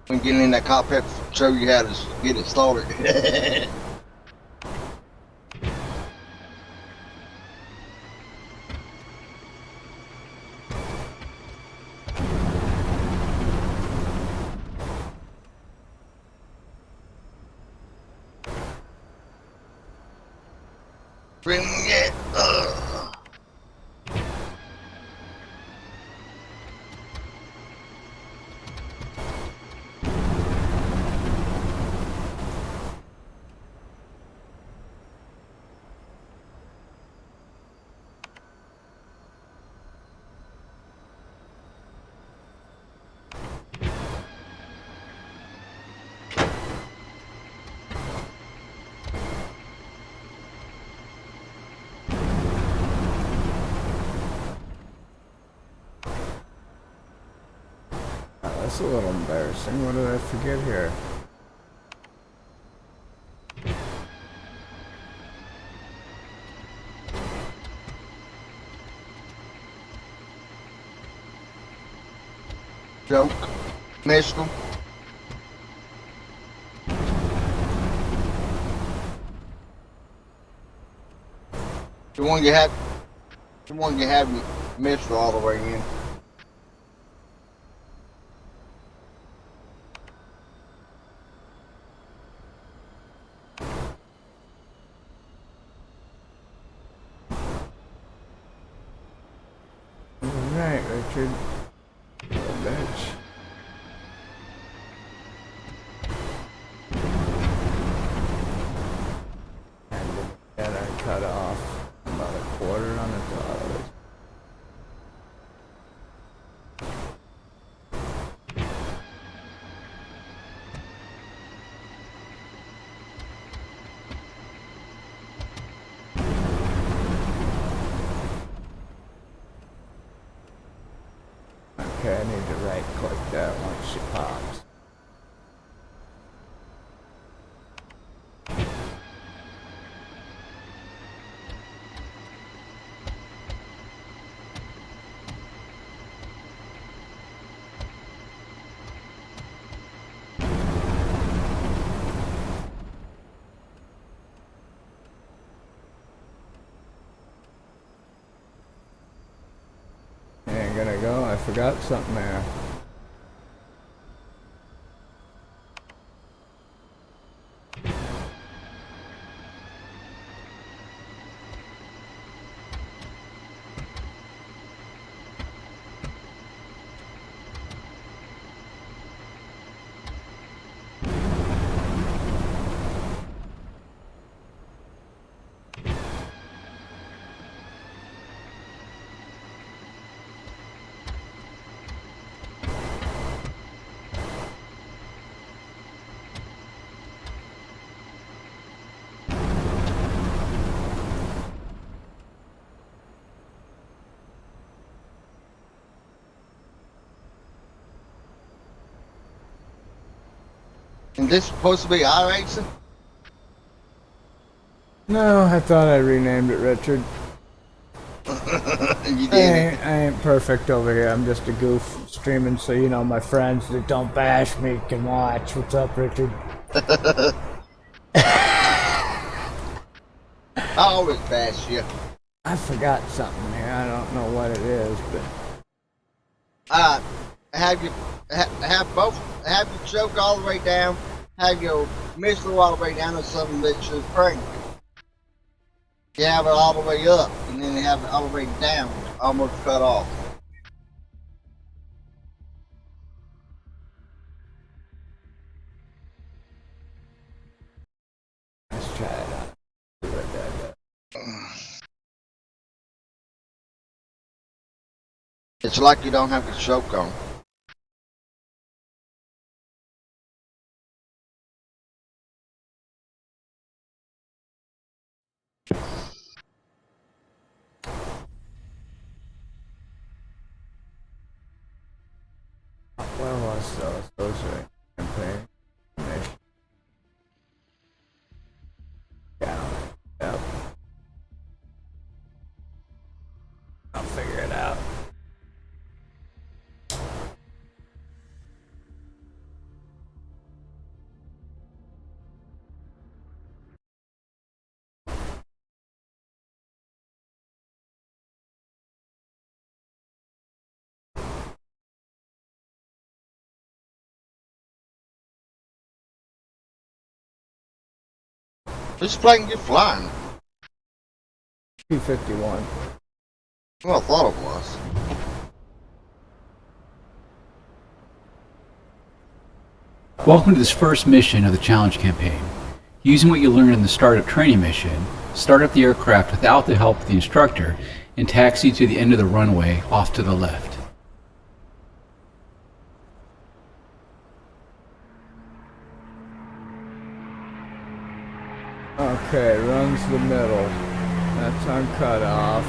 When getting in that cockpit, show you how to get it started. Bring it. That's a little embarrassing. What did I forget here? Joke. Missed him. The one you had missed all the way in. Alright, Richard. Little bitch. And I cut off about a quarter on the throttle. Okay, I need to right click that once she pops. Ain't gonna go, I forgot something there. And this supposed to be iRacing? No, I thought I renamed it You Richard. I did. ain't perfect over here. I'm just a goof streaming so you know my friends that don't bash me can watch. What's up, Richard? I always bash you. I forgot something here. I don't know what it is, but Have you have your choke all the way down, have your missile all the way down, and something that should crank. You have it all the way up, and then you have it all the way down, almost cut off. let's try it out. See what that does. It's like you don't have your choke on. Where was those? Those are campaign. Down. Yep. I'll figure it out. This plane get flying. P-51. Well, I thought it was. Welcome to this first mission of the challenge campaign. Using what you learned in the startup training mission, start up the aircraft without the help of the instructor and taxi to the end of the runway off to the left. Okay, runs the middle. That's on cutoff.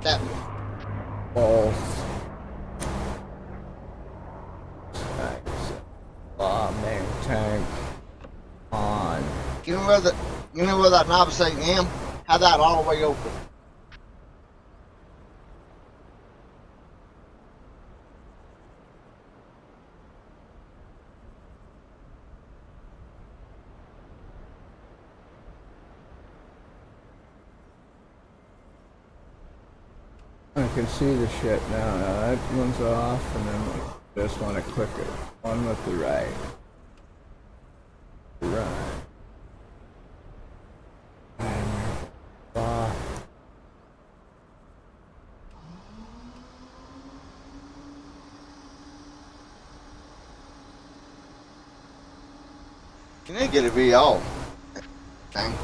that. Both. Nice. Main tank on. You know where that novice AM? Have that all the way open. I can see the shit now. Now that one's off, and then just want to click it. One with the right. Right. And off. You need to get a VO. Thing.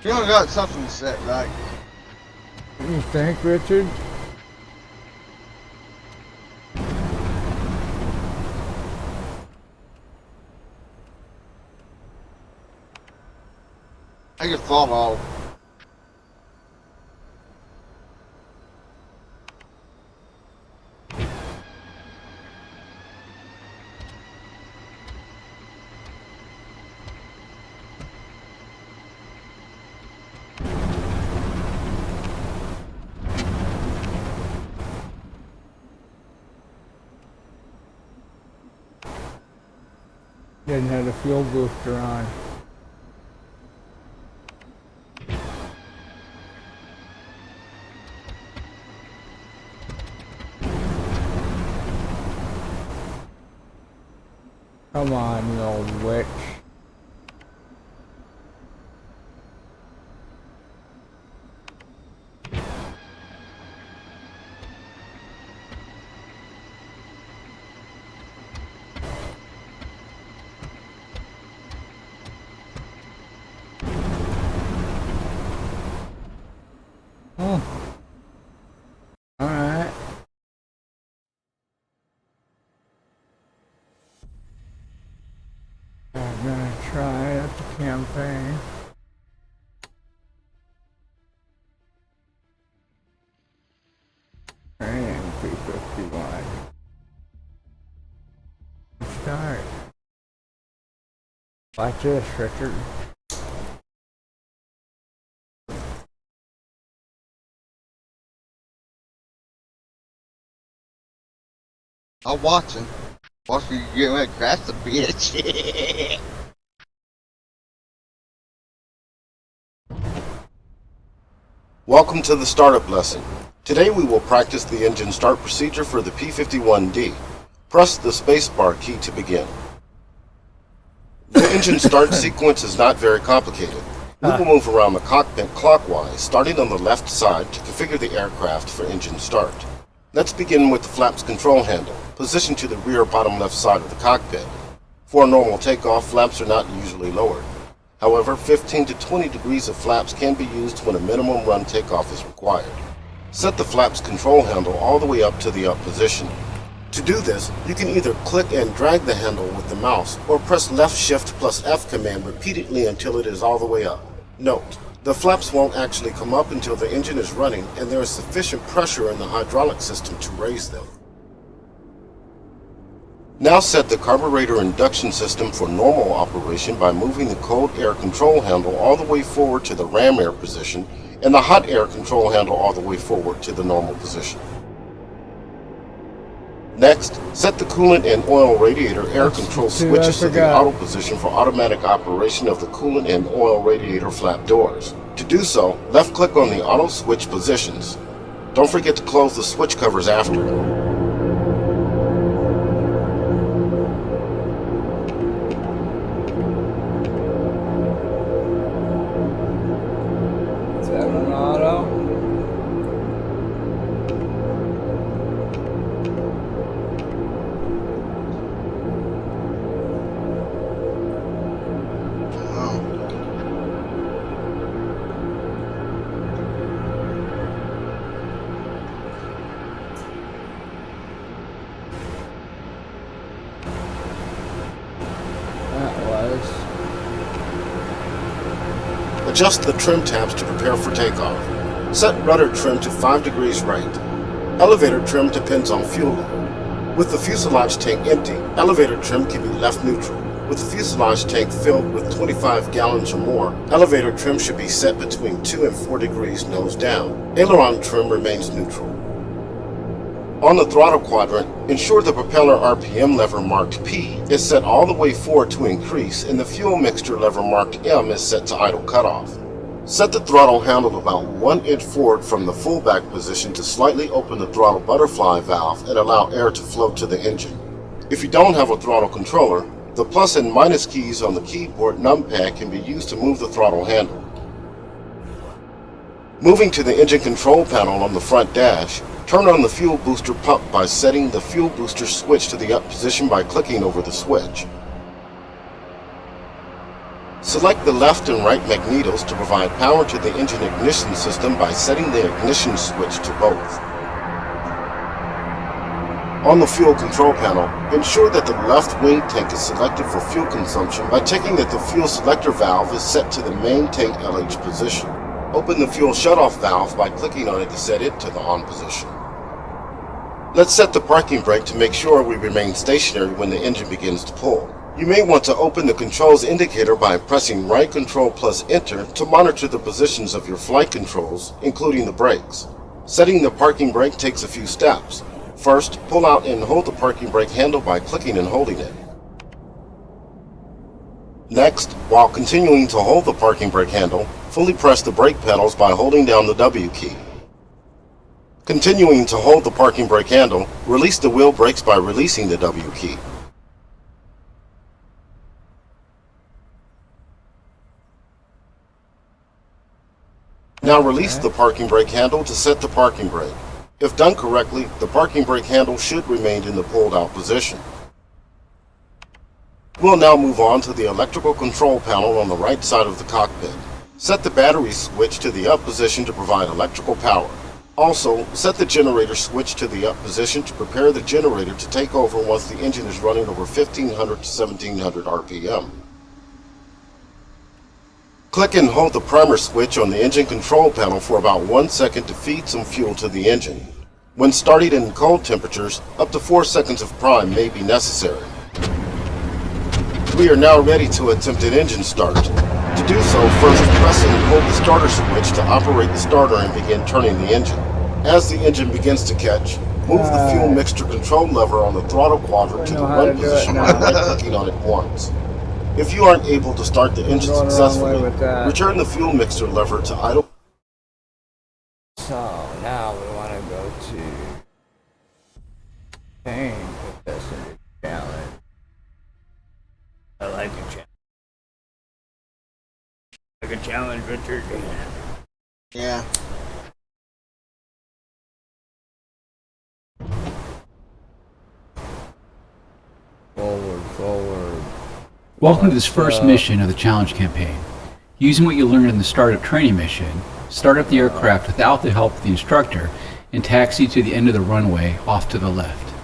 You only got something set right. You think, Richard? I just fall off. Didn't have the fuel booster on. Come on, you old witch. Oh. Alright. I'm gonna try at the campaign. Training P51. Start. Watch this, Richard. I'm watching. Watch me get ready to crash the bitch. Welcome to the startup lesson. Today we will practice the engine start procedure for the P51D. Press the spacebar key to begin. The engine start sequence is not very complicated. We will move around the cockpit clockwise, starting on the left side to configure the aircraft for engine start. Let's begin with the flaps control handle, positioned to the rear bottom left side of the cockpit. For a normal takeoff, flaps are not usually lowered. However, 15 to 20 degrees of flaps can be used when a minimum run takeoff is required. Set the flaps control handle all the way up to the up position. To do this, you can either click and drag the handle with the mouse or press left shift plus F command repeatedly until it is all the way up. Note, the flaps won't actually come up until the engine is running and there is sufficient pressure in the hydraulic system to raise them. Now set the carburetor induction system for normal operation by moving the cold air control handle all the way forward to the ram air position and the hot air control handle all the way forward to the normal position. Next, set the coolant and oil radiator air control switches to the auto position for automatic operation of the coolant and oil radiator flap doors. To do so, left click on the auto switch positions. Don't forget to close the switch covers after. Is that an auto? Adjust the trim tabs to prepare for takeoff. Set rudder trim to 5 degrees right. Elevator trim depends on fuel load. With the fuselage tank empty, elevator trim can be left neutral. With the fuselage tank filled with 25 gallons or more, elevator trim should be set between 2 and 4 degrees nose down. Aileron trim remains neutral. On the throttle quadrant, ensure the propeller RPM lever marked P is set all the way forward to increase and the fuel mixture lever marked M is set to idle cutoff. Set the throttle handle about 1 inch forward from the fullback position to slightly open the throttle butterfly valve and allow air to flow to the engine. If you don't have a throttle controller, the plus and minus keys on the keyboard numpad can be used to move the throttle handle. Moving to the engine control panel on the front dash, turn on the fuel booster pump by setting the fuel booster switch to the up position by clicking over the switch. Select the left and right magnetos to provide power to the engine ignition system by setting the ignition switch to both. On the fuel control panel, ensure that the left wing tank is selected for fuel consumption by checking that the fuel selector valve is set to the main tank LH position. Open the fuel shutoff valve by clicking on it to set it to the on position. Let's set the parking brake to make sure we remain stationary when the engine begins to pull. You may want to open the controls indicator by pressing right control plus enter to monitor the positions of your flight controls, including the brakes. Setting the parking brake takes a few steps. First, pull out and hold the parking brake handle by clicking and holding it. Next, while continuing to hold the parking brake handle, fully press the brake pedals by holding down the W key. Continuing to hold the parking brake handle, release the wheel brakes by releasing the W key. Now release the parking brake handle to set the parking brake. If done correctly, the parking brake handle should remain in the pulled out position. We'll now move on to the electrical control panel on the right side of the cockpit. Set the battery switch to the up position to provide electrical power. Also, set the generator switch to the up position to prepare the generator to take over once the engine is running over 1500 to 1700 RPM. Click and hold the primer switch on the engine control panel for about 1 second to feed some fuel to the engine. When starting in cold temperatures, up to 4 seconds of prime may be necessary. We are now ready to attempt an engine start. To do so, first press and hold the starter switch to operate the starter and begin turning the engine. As the engine begins to catch, move the fuel mixture control lever on the throttle quadrant to the run position by right-clicking on it once. If you aren't able to start the engine successfully, return the fuel mixer lever to idle. So now we want to go to pain with this challenge. I like a challenge. Like a challenge, Richard. Yeah. Forward, forward. Welcome to this first mission of the challenge campaign. Using what you learned in the startup training mission, start up the aircraft without the help of the instructor and taxi to the end of the runway off to the left.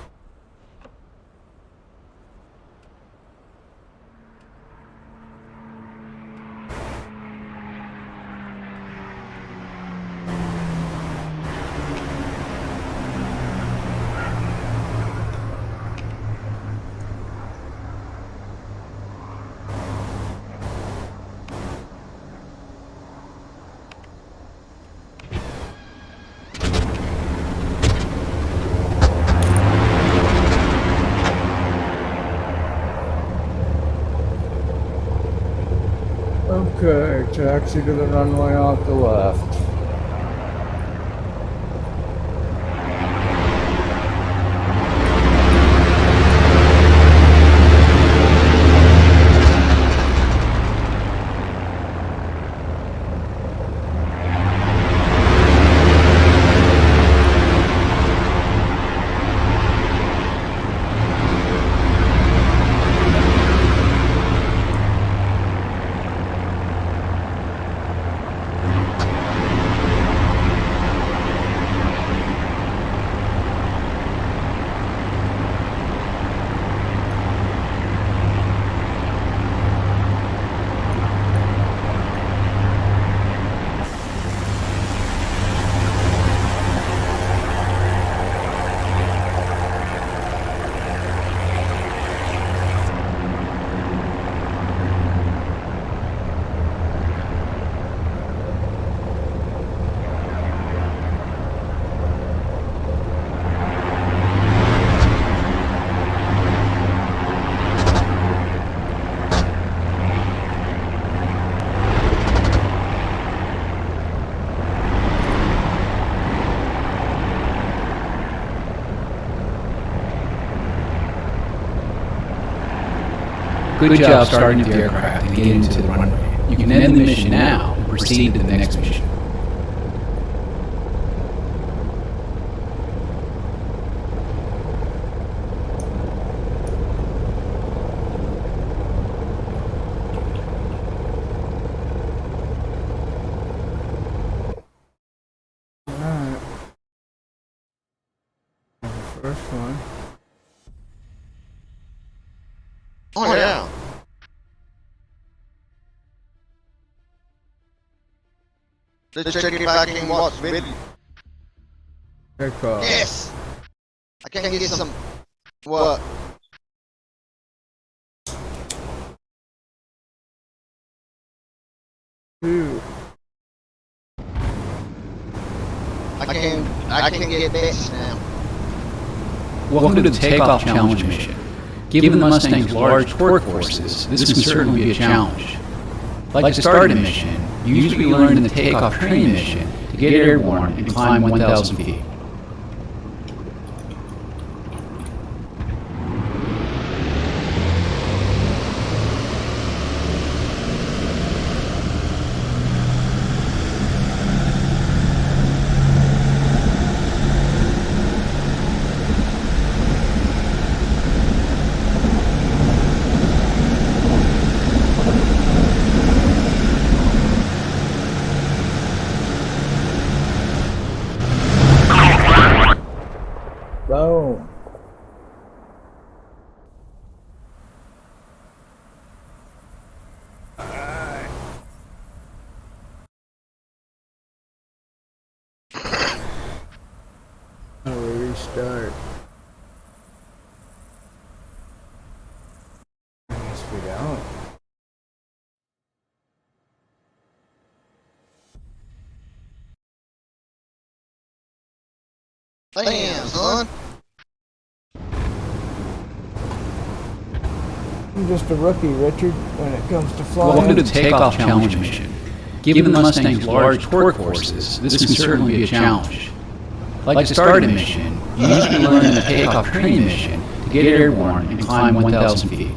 Okay, taxi to the runway off the left. Good job starting up the aircraft and getting into the runway. You can end the mission now and proceed to the next mission. Alright. First one. Oh, yeah. Let's check it back and watch video. Take off. Yes! I can get some... What? Two. I can get bits now. Welcome to the Takeoff Challenge mission. Given the Mustang's large torque forces, this can certainly be a challenge. Like to start a mission, use what you learned in the takeoff training mission to get airborne and climb 1,000 feet. Boom. Alright. Now we restart. I guess we don't. Damn, son. I'm just a rookie, Richard, when it comes to flying. Welcome to the Takeoff Challenge mission. Given the Mustang's large torque forces, this can certainly be a challenge. Like to start a mission, use what you learned in the takeoff training mission to get airborne and climb 1,000 feet.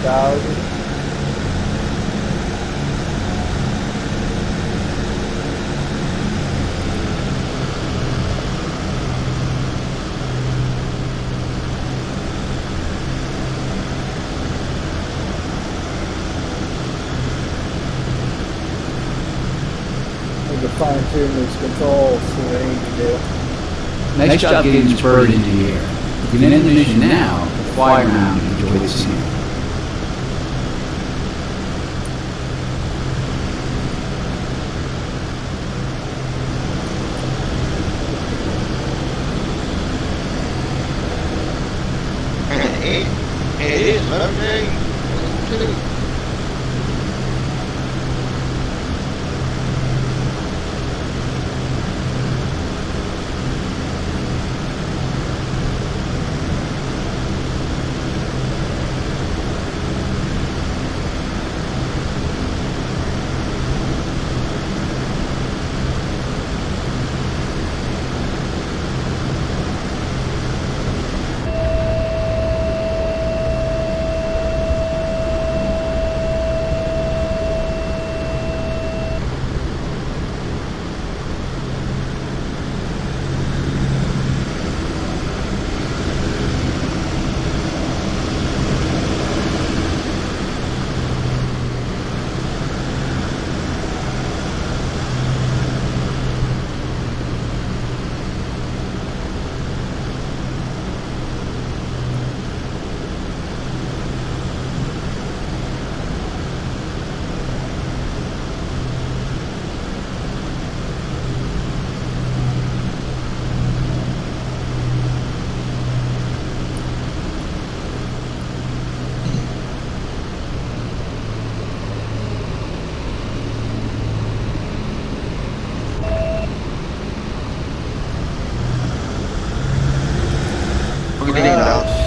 1,000. Need to fine tune these controls, see what I need to do. Nice job getting this bird into the air. You can end the mission now, fly around and enjoy the scenery. It is lovely.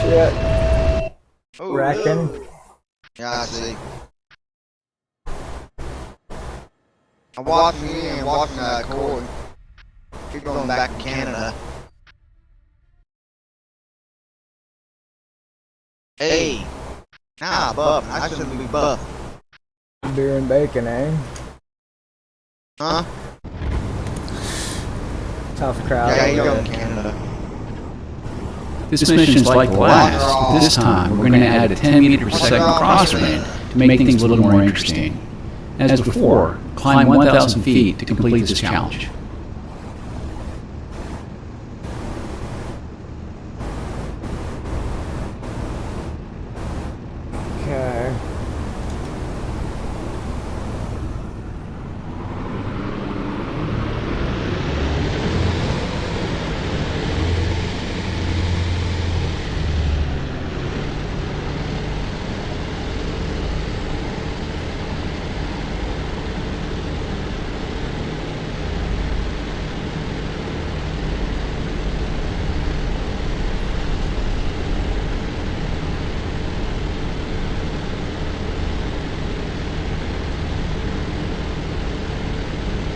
Shit. Oh, Wrecking. yeah, I see. I'm watching you and watching Corey. Keep going back to Canada. Hey. Nah, buff. I shouldn't be buff. Beer and bacon, eh? Huh? Tough crowd. Yeah, you over go there. to Canada. This mission's like the last, but this time we're going to add a 10 meter per second crosswind to make things a little more interesting. As before, climb 1,000 feet to complete this challenge. Okay.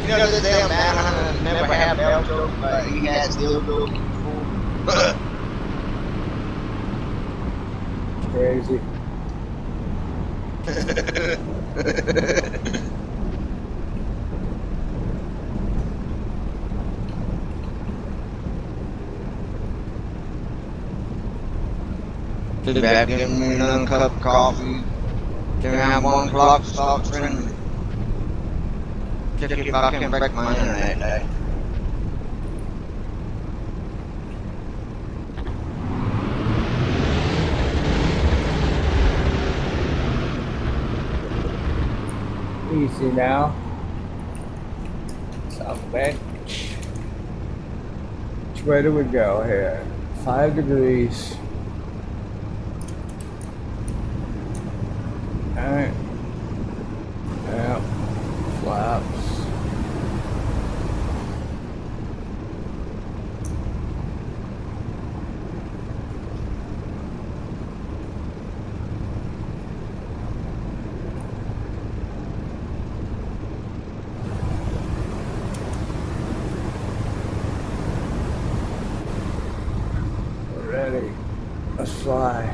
You know, this damn man never had Belgium, but he had still go before. Crazy. Sit back, get me another cup of coffee. Then around 1 o'clock, start training. Just if I can break my internet day. Easy now. South Bank. Which way do we go here? 5 degrees. Alright. Yeah. Flaps. We're ready. Let's fly.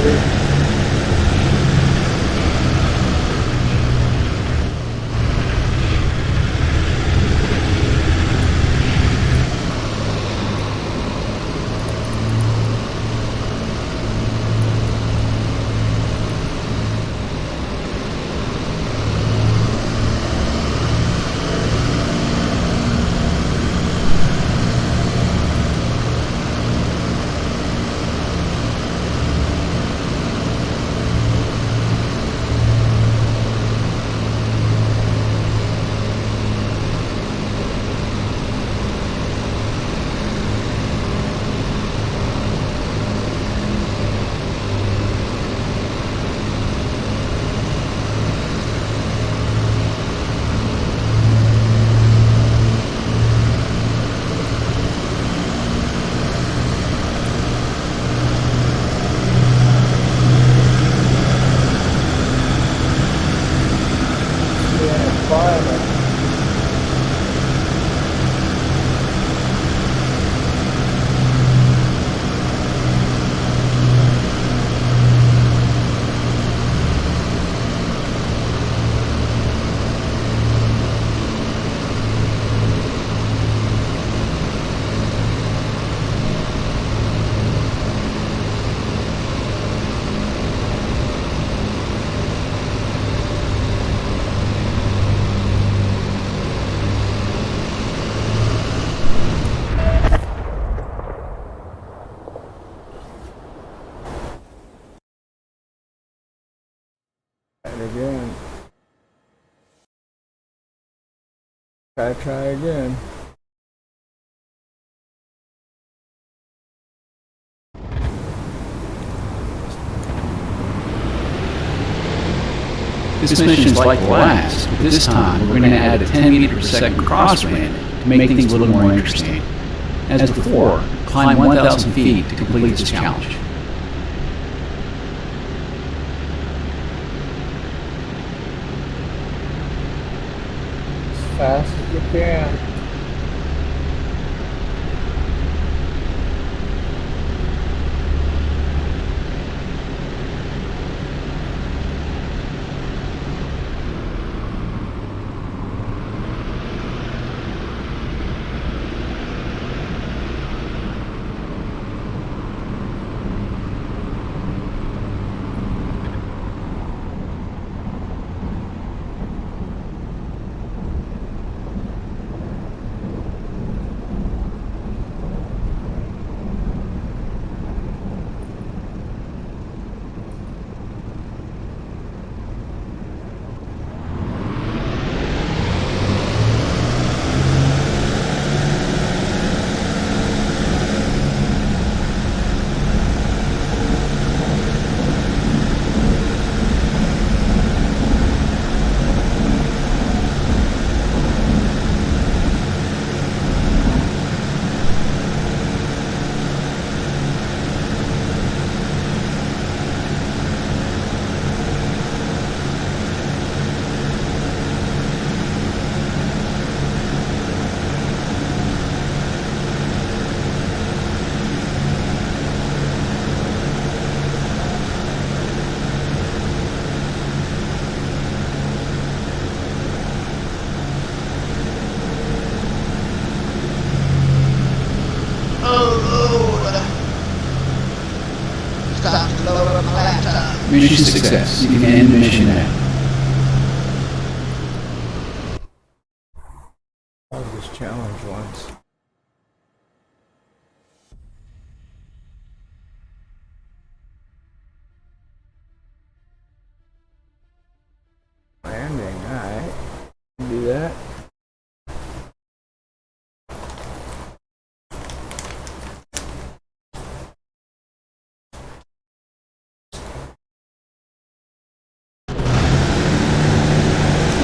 ready. And again. Try again. This mission is like the last, but this time we're going to add a 10 meter per second crosswind to make things a little more interesting. As before, climb 1,000 feet to complete this challenge. As fast as you can. Mission success. You can end the mission now. I'll just challenge once. Landing, alright. Do that.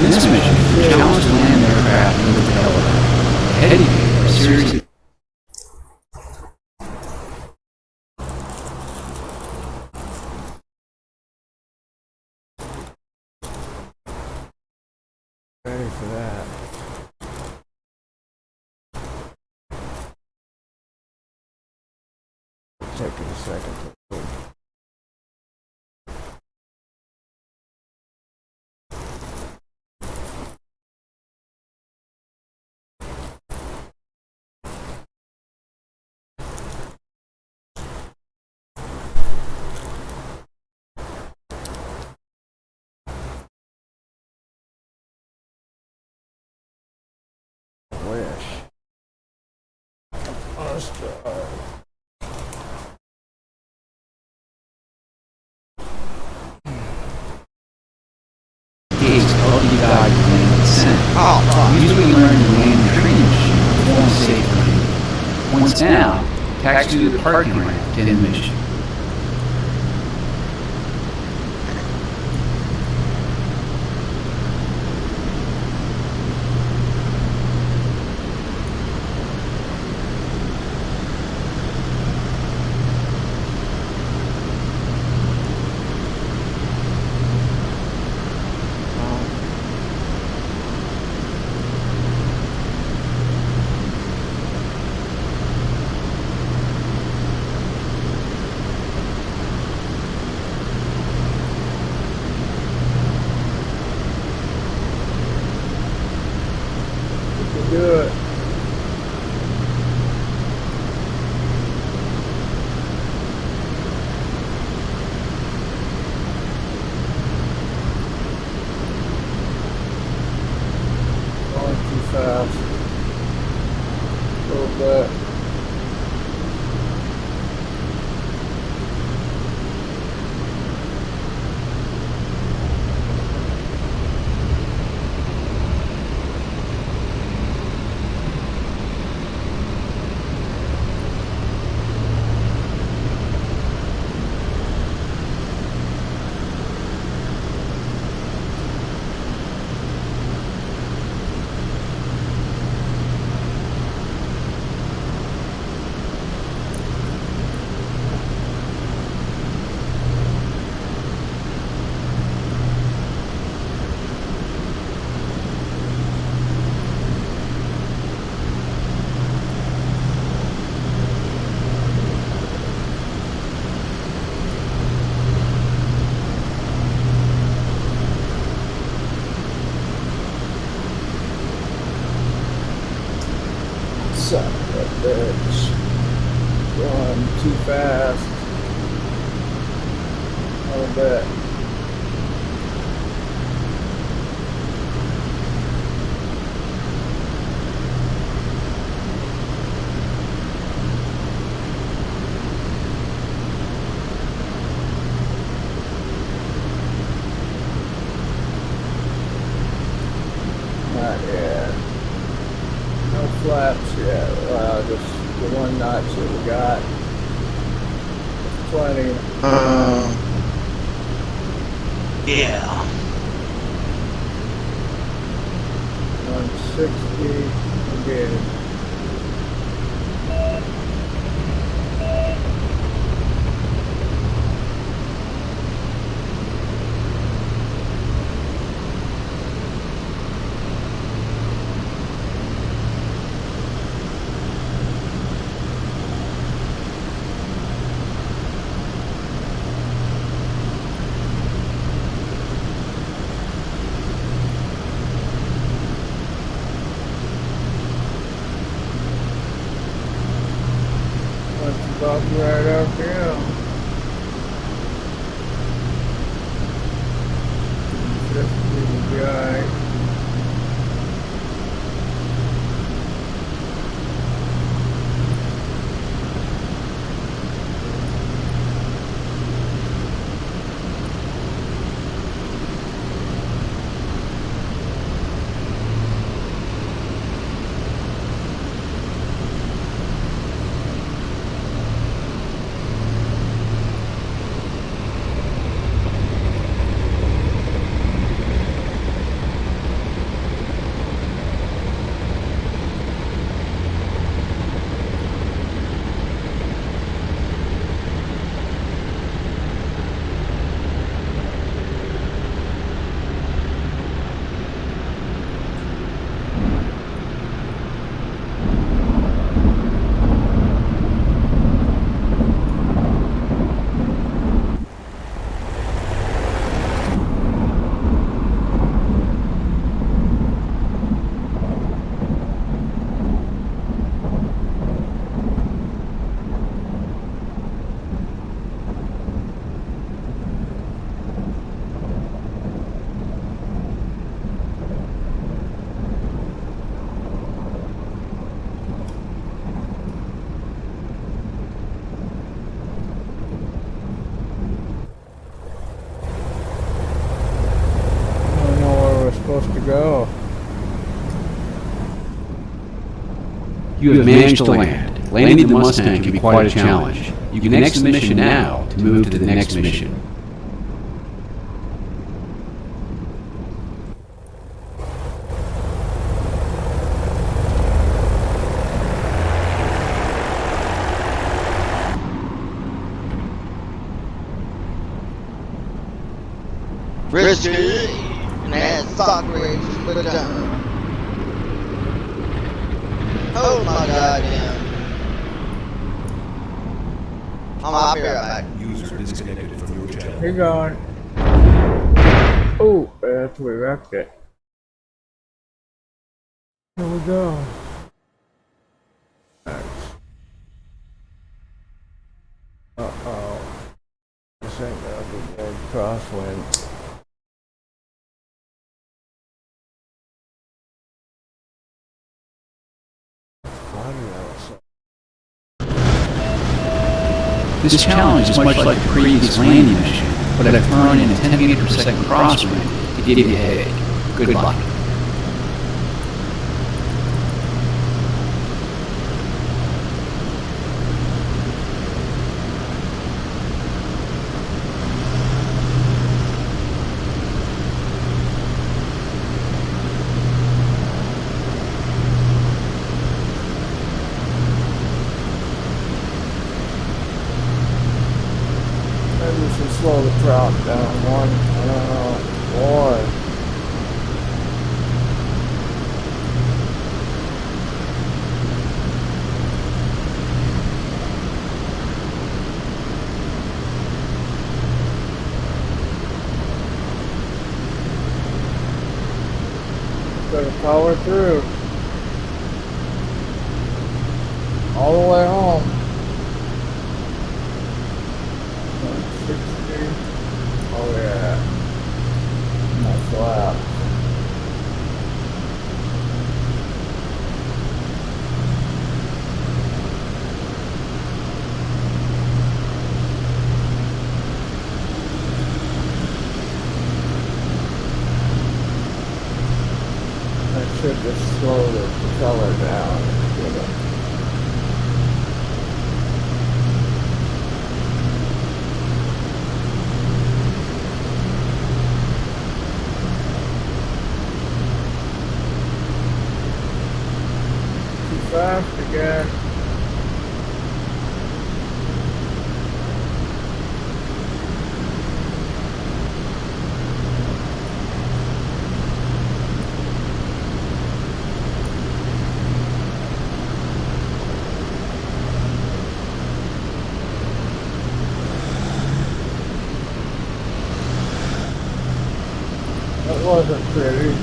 In this mission, challenge to land aircraft with the helicopter. Ahead of you are a series of Ready for that. Take a second to Let's try. Gates help you guide your land descent. Use what you learned to land your training machine perform safely. Once down, taxi to the parking ramp to end the mission. Do it. Going too fast. A little bit. Son of a bitch. Going too fast. A little bit. Not yet. No flaps yet. Just the one notch that we got. 20. Yeah. 160. Again. You have managed to land. Landing the Mustang can be quite a challenge. You can exit the mission now to move to the next mission. Risky and had soccer race put down. Oh my goddamn. I'll be right back. User disconnected from your channel. You're going. Oh, that's we wrecked it. Here we go. Uh-oh. This ain't gonna be good. Crosswind. This challenge is much like the previous landing mission, but I've thrown in a 10 meter per second crosswind to give you a headache. Good luck. Maybe we should slow the prop down one. Boy. Gotta power through. All the way home. 160. Oh yeah. Nice lap. I should just slow the propeller down. Fast again. That wasn't pretty.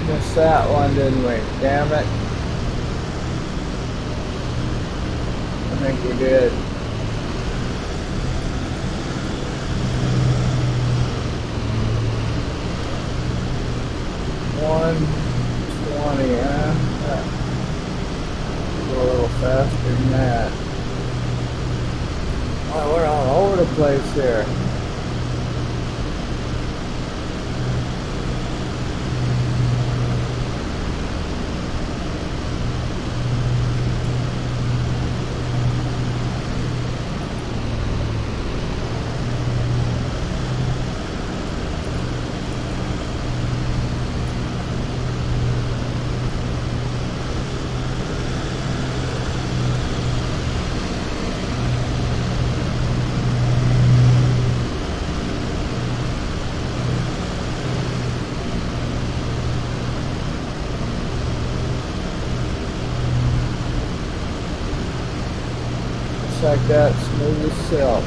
Missed that one, didn't we? Damn it. I think we did. $120, huh? Go a little faster than that. Wow, we're all over the place here. like that, smooth as silk.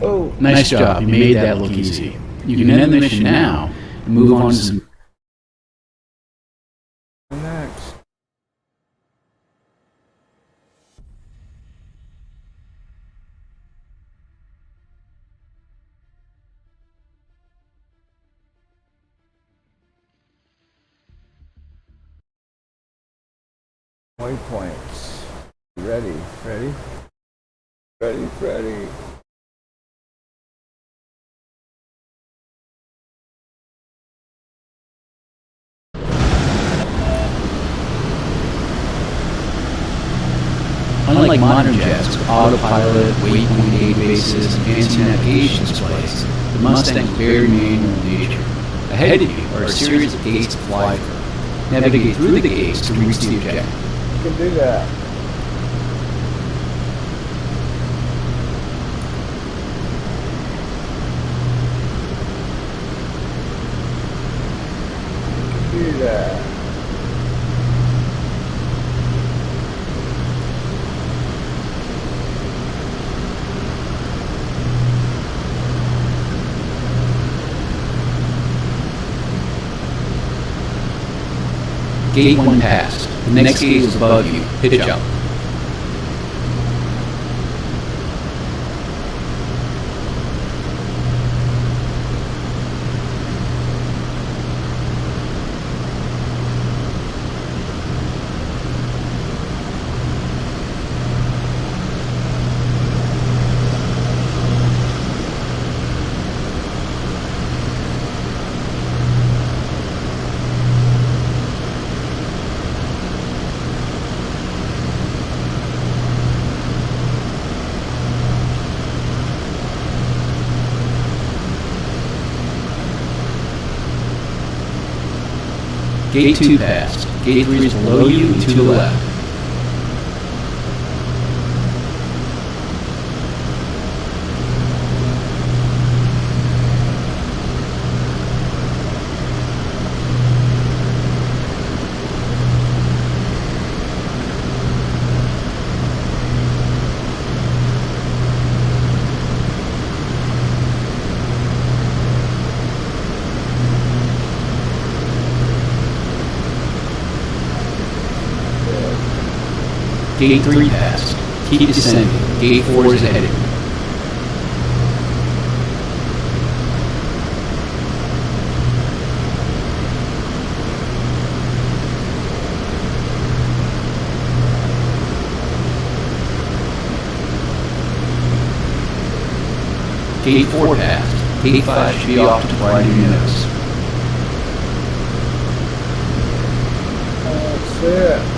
Oh. Nice job. You made that look easy. You can end the mission now and move on to some Next. Waypoints. Ready. Unlike modern jets with autopilot, waypoint databases, and fancy navigation displays, the Mustang is very manual in nature. Ahead of you are a series of gates to fly through. Navigate through the gates to reach the objective. You can do that. Do that. Gate 1 passed. The next gate is above you. Pitch up. Gate 2 passed. Gate 3 is below you and to the left. Gate 3 passed. Keep descending. Gate 4 is ahead of you. Gate 4 passed. Gate 5 should be off to the right of your nose. That's it.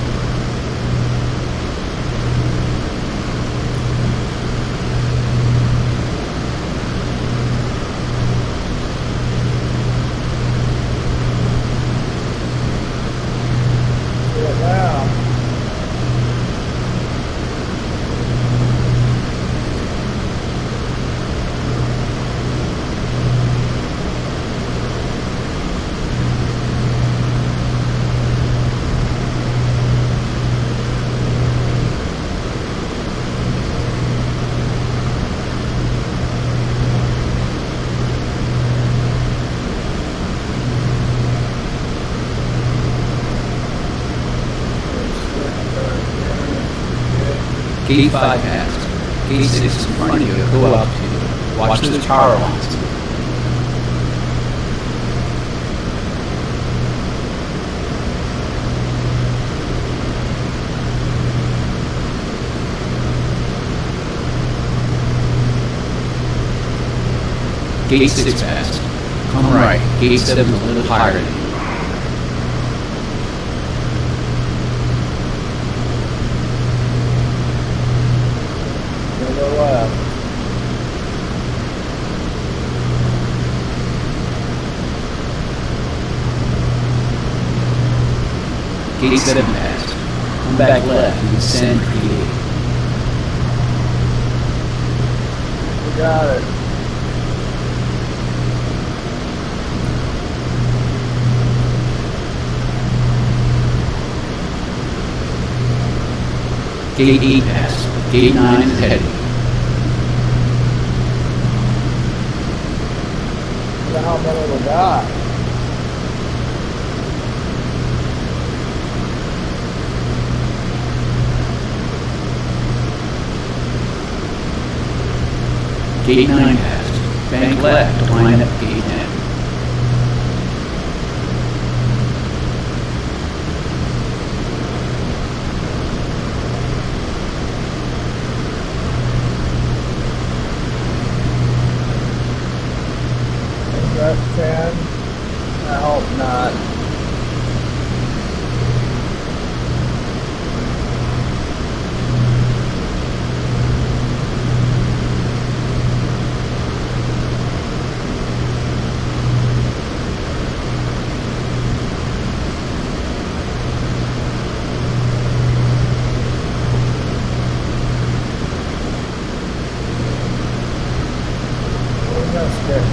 Gate 5 passed. Gate 6 is in front of you. Go up to you. Watch those power lines. Gate 6 passed. Come right. Gate 7 is a little higher than you. To the left. Gate 7 passed. Come back left and descend for Gate 8. We got it. Gate 8 passed. Gate 9 is ahead of you. Look at how many we got. Gate 9 passed. Bank left to line up Gate 10. Is that 10? I hope not. We missed it.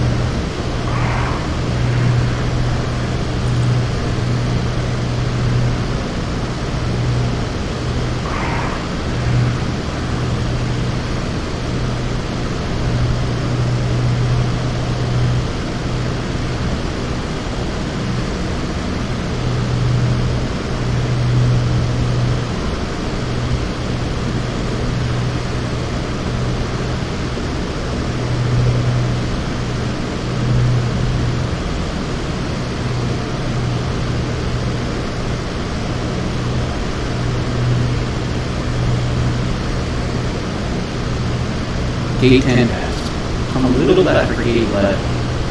Gate 10 passed. Come a little left for Gate 11.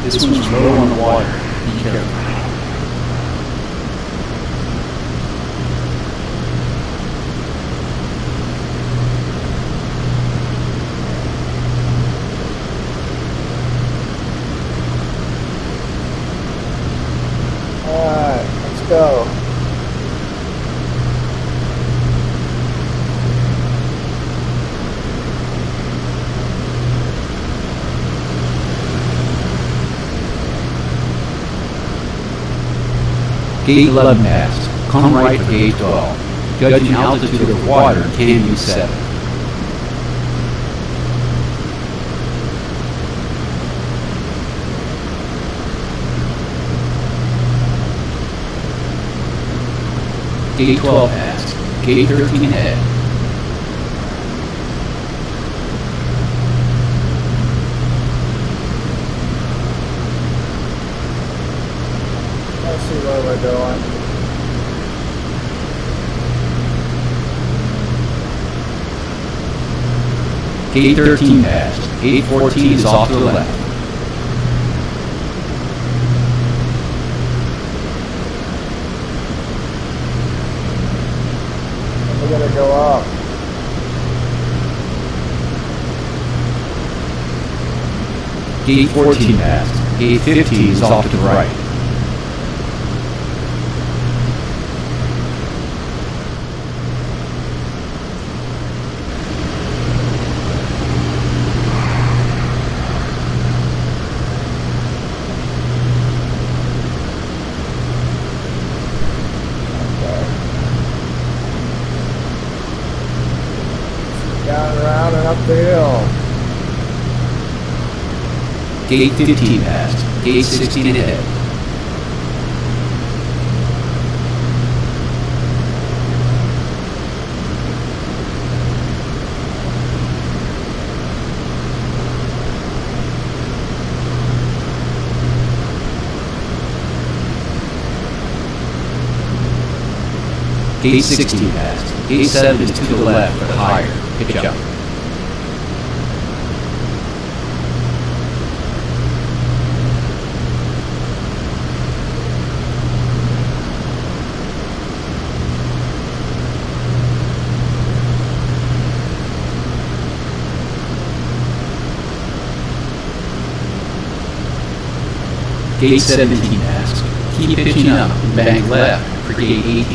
This one's low on the water. Be careful. Alright, let's go. Gate 11 passed. Come right for Gate 12. Judging altitude of water can be 7. Gate 12 passed. Gate 13 ahead. Let's see where we're going. Gate 13 passed. Gate 14 is off to the left. We're gonna go up. Gate 14 passed. Gate 15 is off to the right. Down, around, and up the hill. Gate 15 passed. Gate 16 ahead. Gate 16 passed. Gate 7 is to the left, but higher. Pitch up. Gate 17 passed. Keep pitching up and bank left for gate 18.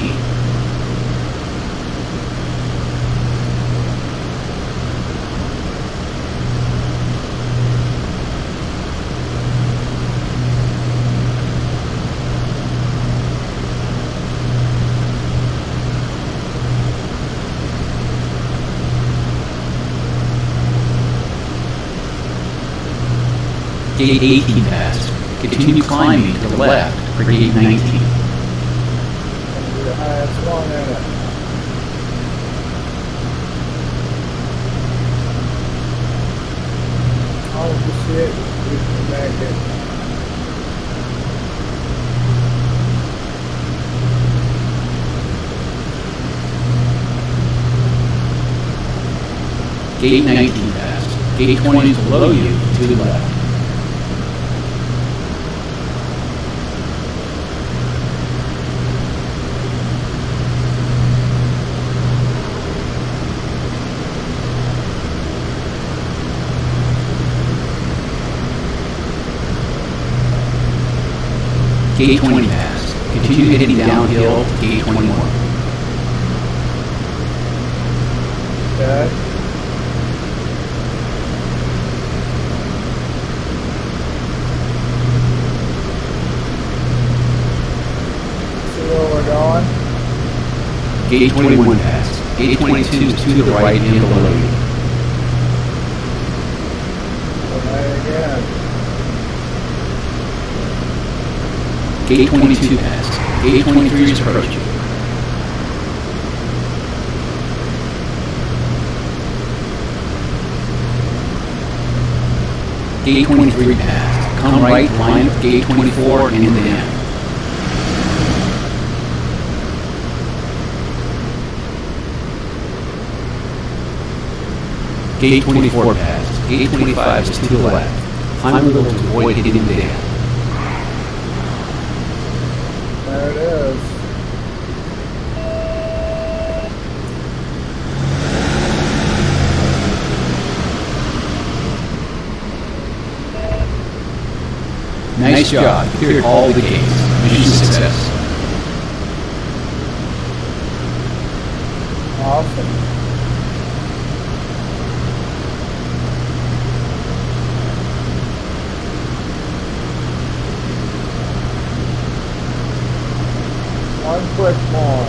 Gate 18 passed. Continue climbing to the left for gate 19. Gonna be the highest one in it. All of the shit we can make it. Gate 19 passed. Gate 20 is below you to the left. Gate 20 passed. Continue heading downhill to gate 21. Okay. See where we're going? Gate 21 passed. Gate 22 is to the right and below you. Right again. Gate 22 passed. Gate 23 is approaching. Gate 23 passed. Come right, line up gate 24 and then. Gate 24 passed. Gate 25 is to the left. Climb a little to avoid hitting the dam. There it is. Nice job. Cleared all the gates. Mission success. Awesome. One click more.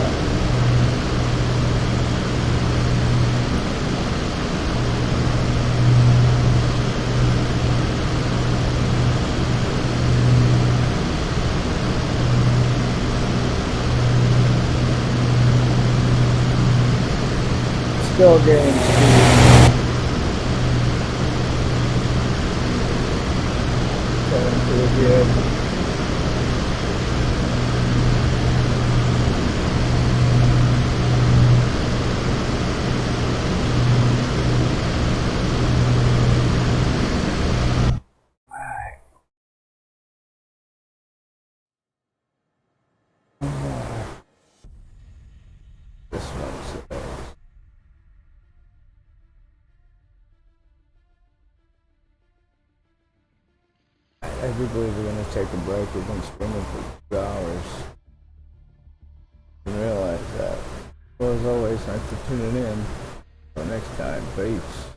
Still getting speed. Getting pretty good. This one's I do believe we're going to take a break. We've been streaming for 2 hours. I didn't realize that. Well, as always, thanks for tuning in. Until next time, peace.